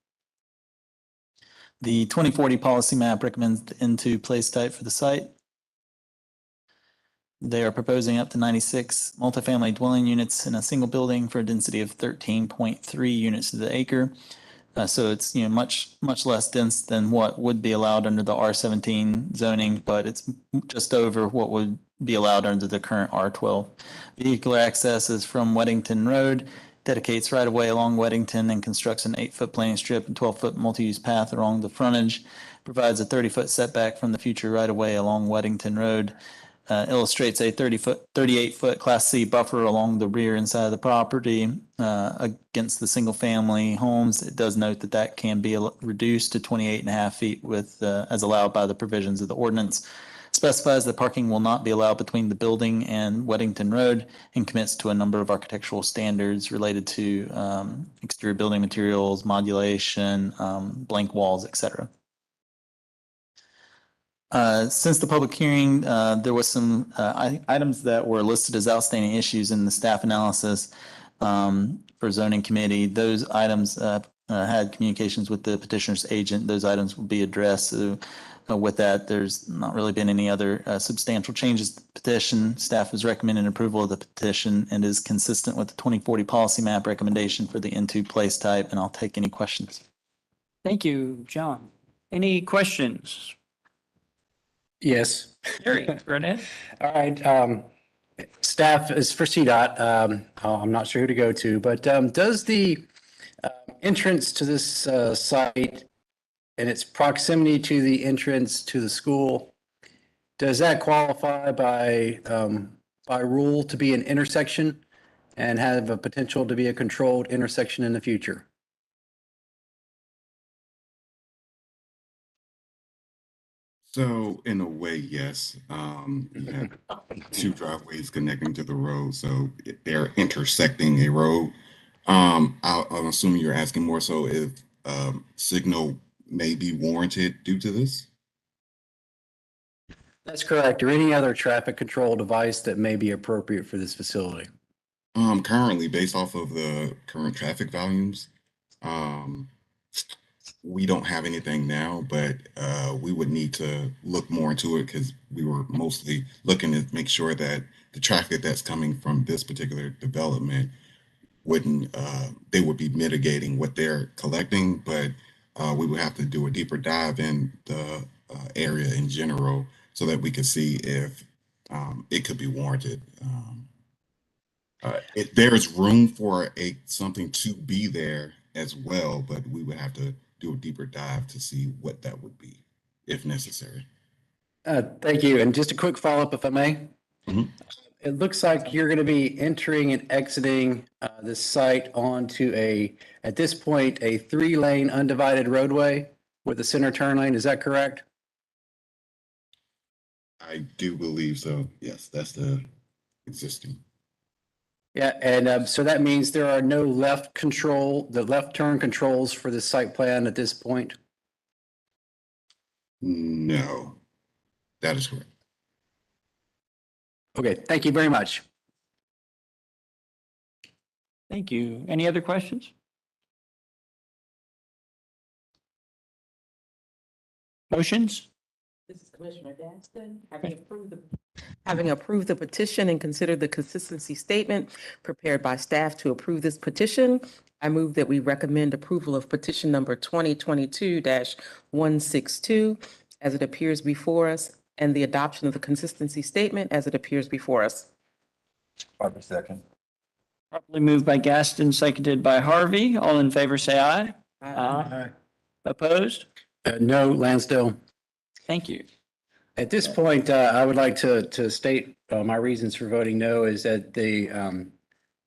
The 2040 policy map recommends the N2 place type for the site. They are proposing up to 96 multifamily dwelling units in a single building for a density of 13.3 units to the acre. So it's, you know, much less dense than what would be allowed under the R17 zoning, but it's just over what would be allowed under the current R12. Vehicular access is from Weddington Road, dedicates right of way along Weddington and constructs an 8-foot planting strip and 12-foot multi-use path along the frontage, provides a 30-foot setback from the future right of way along Weddington Road. Illustrates a 38-foot Class C buffer along the rear and side of the property against the single-family homes. It does note that that can be reduced to 28.5 feet with as allowed by the provisions of the ordinance. Specifies that parking will not be allowed between the building and Weddington Road and commits to a number of architectural standards related to exterior building materials, modulation, blank walls, etc. Since the public hearing, there was some items that were listed as outstanding issues in the staff analysis. for zoning committee. Those items had communications with the petitioner's agent. Those items will be addressed. So with that, there's not really been any other substantial changes to the petition. Staff is recommending approval of the petition and is consistent with the 2040 policy map recommendation for the N2 place type, and I'll take any questions. Thank you, John. Any questions? Yes. Terry, run ahead. All right. Staff is for CDOT. I'm not sure who to go to, but does the entrance to this site and its proximity to the entrance to the school, does that qualify by rule to be an intersection and have a potential to be a controlled intersection in the future? So in a way, yes. You have two driveways connecting to the road, so they're intersecting a road. I'm assuming you're asking more so if signal may be warranted due to this. That's correct. Or any other traffic control device that may be appropriate for this facility? Currently, based off of the current traffic volumes, we don't have anything now, but we would need to look more into it because we were mostly looking to make sure that the traffic that's coming from this particular development wouldn't, they would be mitigating what they're collecting, but we would have to do a deeper dive in the area in general so that we could see if it could be warranted. There's room for something to be there as well, but we would have to do a deeper dive to see what that would be, if necessary. Thank you. And just a quick follow-up, if I may. Mm-hmm. It looks like you're going to be entering and exiting this site onto at this point, a 3-lane undivided roadway with a center turn lane. Is that correct? I do believe so. Yes, that's the existing. Yeah, and so that means there are no left turn controls for the site plan at this point? No, that is correct. Okay, thank you very much. Thank you. Any other questions? Motions? This is Commissioner Gaston. Having approved the petition and considered the consistency statement prepared by staff to approve this petition, I move that we recommend approval of petition number 2022-162 as it appears before us and the adoption of the consistency statement as it appears before us. Harvey, second. Properly moved by Gaston, seconded by Harvey. All in favor, say aye. Aye. Opposed? No, Lansdale. Thank you. At this point, I would like to state my reasons for voting no is that there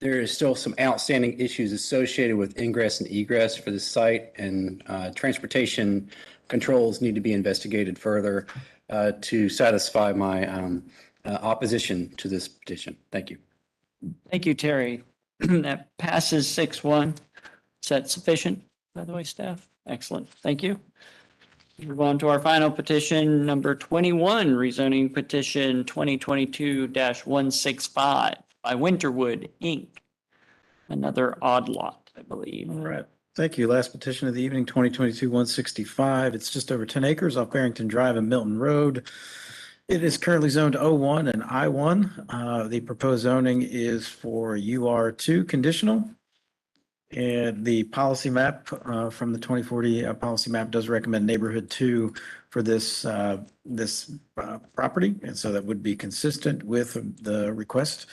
is still some outstanding issues associated with ingress and egress for the site, and transportation controls need to be investigated further to satisfy my opposition to this petition. Thank you. Thank you, Terry. That passes 6-1. Is that sufficient, by the way, staff? Excellent. Thank you. Move on to our final petition, number 21, rezoning petition 2022-165 by Winterwood, Inc. Another odd lot, I believe. All right. Thank you. Last petition of the evening, 2022-165. It's just over 10 acres off Barrington Drive and Milton Road. It is currently zoned O1 and I1. The proposed zoning is for UR2 conditional. And the policy map from the 2040 policy map does recommend neighborhood 2 for this property. And so that would be consistent with the request.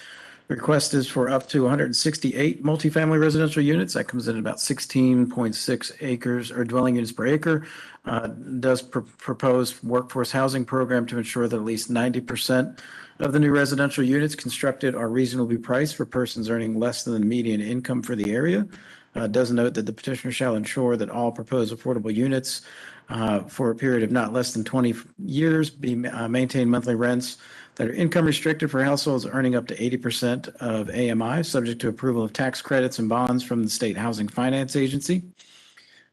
The request is for up to 168 multifamily residential units. That comes in at about 16.6 acres or dwelling units per acre. Does propose workforce housing program to ensure that at least 90% of the new residential units constructed are reasonably priced for persons earning less than the median income for the area. Does note that the petitioner shall ensure that all proposed affordable units for a period of not less than 20 years be maintain monthly rents that are income restricted for households earning up to 80% of AMI, subject to approval of tax credits and bonds from the State Housing Finance Agency.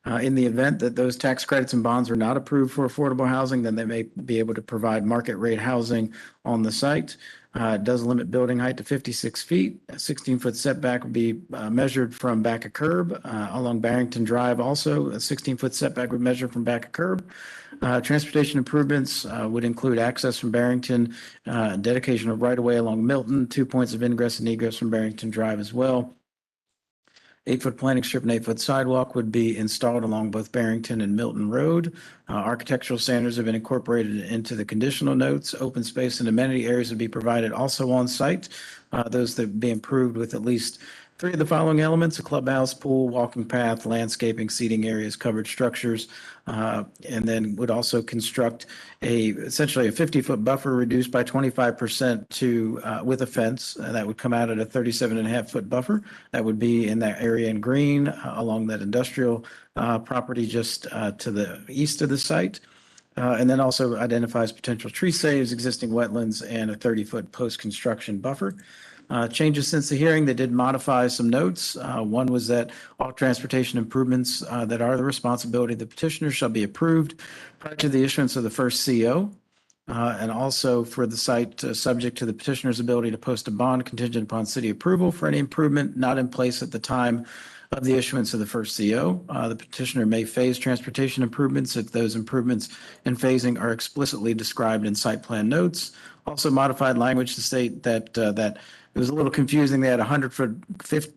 In the event that those tax credits and bonds are not approved for affordable housing, then they may be able to provide market rate housing on the site. It does limit building height to 56 feet. A 16-foot setback would be measured from back of curb. Along Barrington Drive also, a 16-foot setback would measure from back of curb. Transportation improvements would include access from Barrington, dedication of right-of-way along Milton, 2 points of ingress and egress from Barrington Drive as well. 8-foot planting strip and 8-foot sidewalk would be installed along both Barrington and Milton Road. Architectural standards have been incorporated into the conditional notes. Open space and amenity areas would be provided also on site. Those that would be improved with at least 3 of the following elements: a clubhouse, pool, walking path, landscaping, seating areas, covered structures, and then would also construct essentially a 50-foot buffer reduced by 25% to with a fence. That would come out at a 37.5-foot buffer. That would be in that area in green along that industrial property just to the east of the site. And then also identifies potential tree saves, existing wetlands, and a 30-foot post-construction buffer. Changes since the hearing, they did modify some notes. One was that all transportation improvements that are the responsibility of the petitioner shall be approved prior to the issuance of the first CO. And also for the site, subject to the petitioner's ability to post a bond contingent upon city approval for any improvement not in place at the time of the issuance of the first CO. The petitioner may phase transportation improvements if those improvements and phasing are explicitly described in site plan notes. Also modified language to state that it was a little confusing. They had a 100-foot,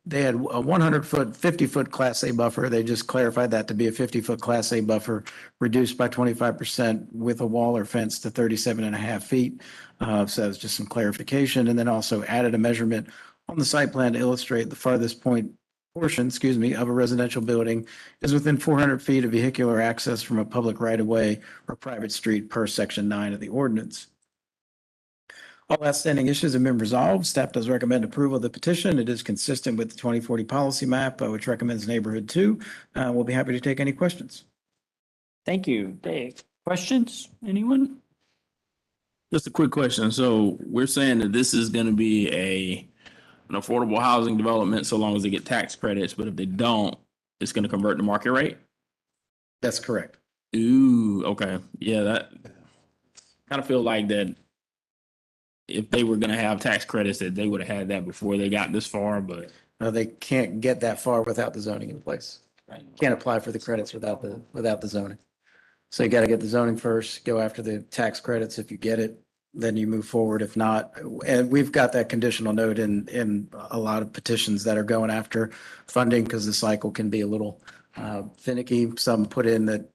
they had a 100-foot, 50-foot Class A buffer. They just clarified that to be a 50-foot Class A buffer, reduced by 25% with a wall or fence to 37.5 feet. So that was just some clarification, and then also added a measurement on the site plan to illustrate the farthest portion, of a residential building is within 400 feet of vehicular access from a public right-of-way or private street per Section 9 of the ordinance. All outstanding issues have been resolved. Staff does recommend approval of the petition. It is consistent with the 2040 policy map, which recommends neighborhood 2. We'll be happy to take any questions. Thank you. Dave, questions? Anyone? Just a quick question. So we're saying that this is going to be an affordable housing development so long as they get tax credits, but if they don't, it's going to convert to market rate? That's correct. Ooh, okay. Yeah, that kind of feel like that if they were going to have tax credits, that they would have had that before they got this far, but. No, they can't get that far without the zoning in place. Right. Can't apply for the credits without the zoning. So you got to get the zoning first, go after the tax credits. If you get it, then you move forward. If not, and we've got that conditional note in a lot of petitions that are going after funding because the cycle can be a little finicky. Some put in that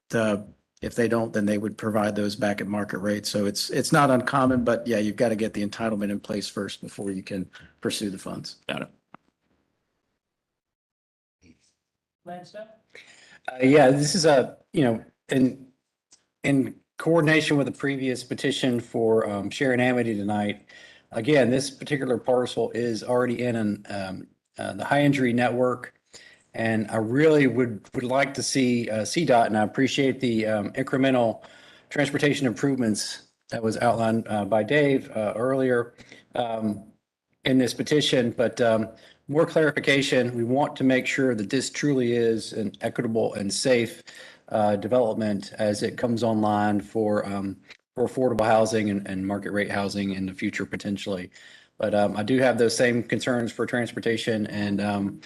if they don't, then they would provide those back at market rate. So it's not uncommon, but yeah, you've got to get the entitlement in place first before you can pursue the funds. Got it. Yeah, this is in coordination with the previous petition for Sharon Amity tonight. Again, this particular parcel is already in the high injury network. And I really would like to see CDOT, and I appreciate the incremental transportation improvements that was outlined by Dave earlier in this petition, but more clarification. We want to make sure that this truly is an equitable and safe development as it comes online for affordable housing and market rate housing in the future potentially. But I do have those same concerns for transportation and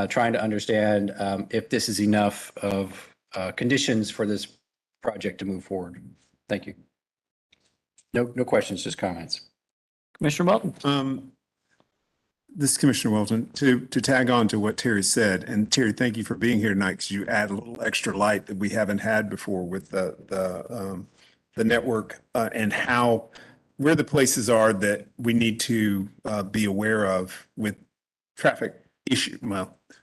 trying to understand if this is enough of conditions for this project to move forward. Thank you. No questions, just comments. Commissioner Walton. This is Commissioner Walton. To tag on to what Terry said, and Terry, thank you for being here tonight because you add a little extra light that we haven't had before with the network and how where the places are that we need to be aware of with traffic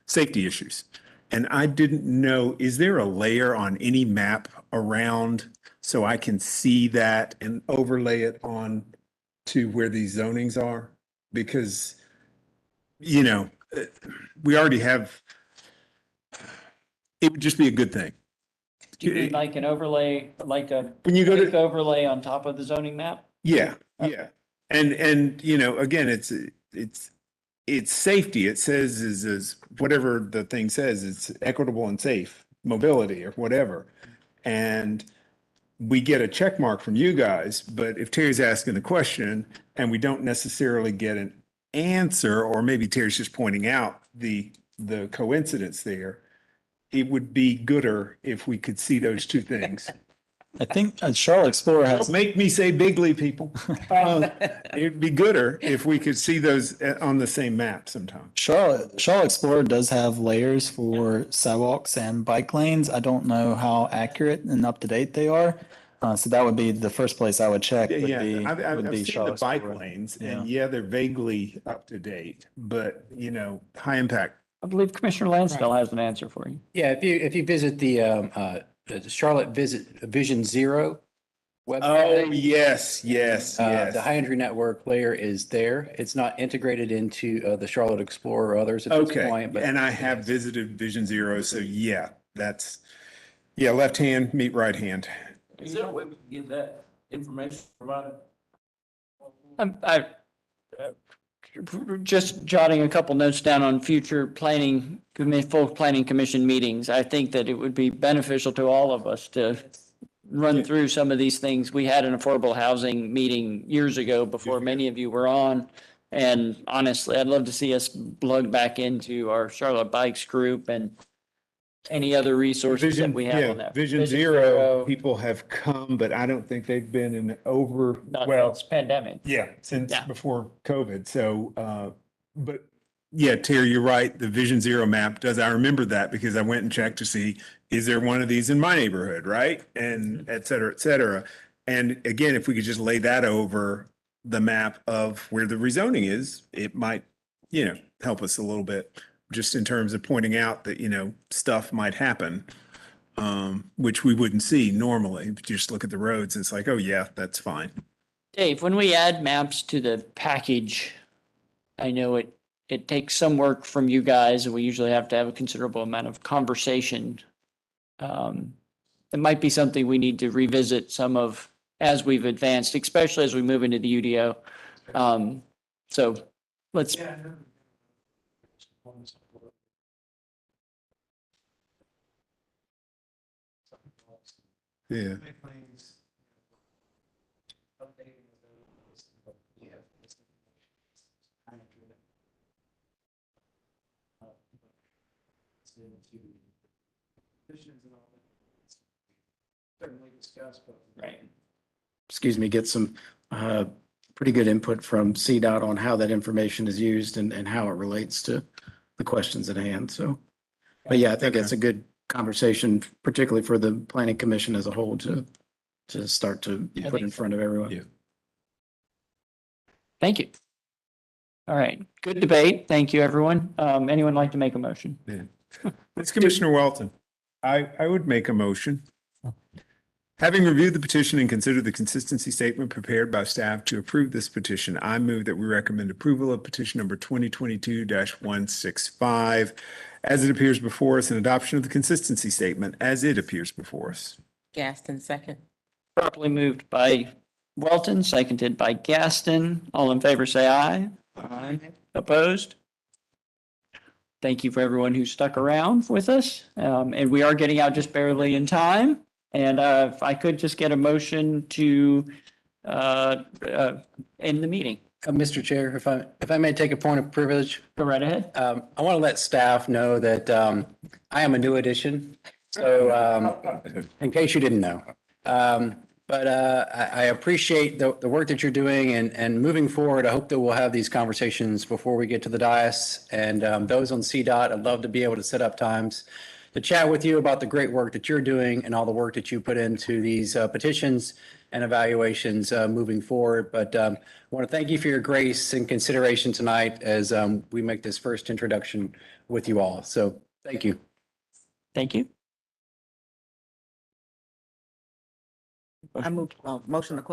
safety issues. And I didn't know, is there a layer on any map around so I can see that and overlay it on to where these zonings are? Because, we already have, it would just be a good thing. Do you mean like an overlay, like a when you go to overlay on top of the zoning map? Yeah, yeah. And again, it's safety. It says is whatever the thing says, it's equitable and safe. mobility or whatever. And we get a check mark from you guys, but if Terry's asking the question and we don't necessarily get an answer, or maybe Terry's just pointing out the coincidence there, it would be gooder if we could see those two things. I think Charlotte Explorer has. Don't make me say bigly, people. It'd be gooder if we could see those on the same map sometime. Charlotte Explorer does have layers for sidewalks and bike lanes. I don't know how accurate and up to date they are. So that would be the first place I would check. Would be I've seen the Charlotte bike Explorer. lanes, Yeah. and yeah, they're vaguely up to date, but high impact. I believe Commissioner Lansdale has an answer for you. Yeah, if you visit the Charlotte Vision Zero website. Oh, yes. The High Entry Network layer is there. It's not integrated into the Charlotte Explorer or others at this Okay, point. But and I have visited Vision Zero, so left hand, meet right hand. Is there a way we can get that information provided? I just jotting a couple notes down on future full planning commission meetings. I think that it would be beneficial to all of us to run through some of these things. We had an affordable housing meeting years ago before many of you were on. And honestly, I'd love to see us plug back into our Charlotte Bikes group and any other resources that we have on that. Vision Zero, people have come, but I don't think they've been in It's pandemic. Yeah, since before COVID. So, but yeah, Terry, you're right. The Vision Zero map I remember that because I went and checked to see, is there one of these in my neighborhood, right? And et cetera, et cetera. And again, if we could just lay that over the map of where the rezoning is, it might, help us a little bit just in terms of pointing out that, stuff might happen, which we wouldn't see normally. If you just look at the roads, it's like, oh yeah, that's fine. Dave, when we add maps to the package, I know it takes some work from you guys, and we usually have to have a considerable amount of conversation. It might be something we need to revisit some of as we've advanced, especially as we move into the UDO. So let's. Yeah. Right. Excuse me, get some pretty good input from CDOT on how that information is used and how it relates to the questions at hand. So, but yeah, I think it's a good conversation, particularly for the planning commission as a whole to start to put in front of everyone. Thank you. All right, good debate. Thank you, everyone. Anyone like to make a motion? It's Commissioner Welton. I would make a motion. Having reviewed the petition and considered the consistency statement prepared by staff to approve this petition, I move that we recommend approval of petition number 2022-165 as it appears before us and adoption of the consistency statement as it appears before us. Gaston, second. Properly moved by Welton, seconded by Gaston. All in favor, say aye. Aye. Opposed? Thank you for everyone who stuck around with us. And we are getting out just barely in time. And if I could just get a motion to end the meeting. Mr. Chair, if I may take a point of privilege. Go right ahead. I want to let staff know that I am a new addition. So in case you didn't know. But I appreciate the work that you're doing and moving forward. I hope that we'll have these conversations before we get to the dais. And those on CDOT, I'd love to be able to set up times to chat with you about the great work that you're doing and all the work that you put into these petitions and evaluations moving forward. But I want to thank you for your grace and consideration tonight as we make this first introduction with you all. So thank you. Thank you. I moved, motion to close.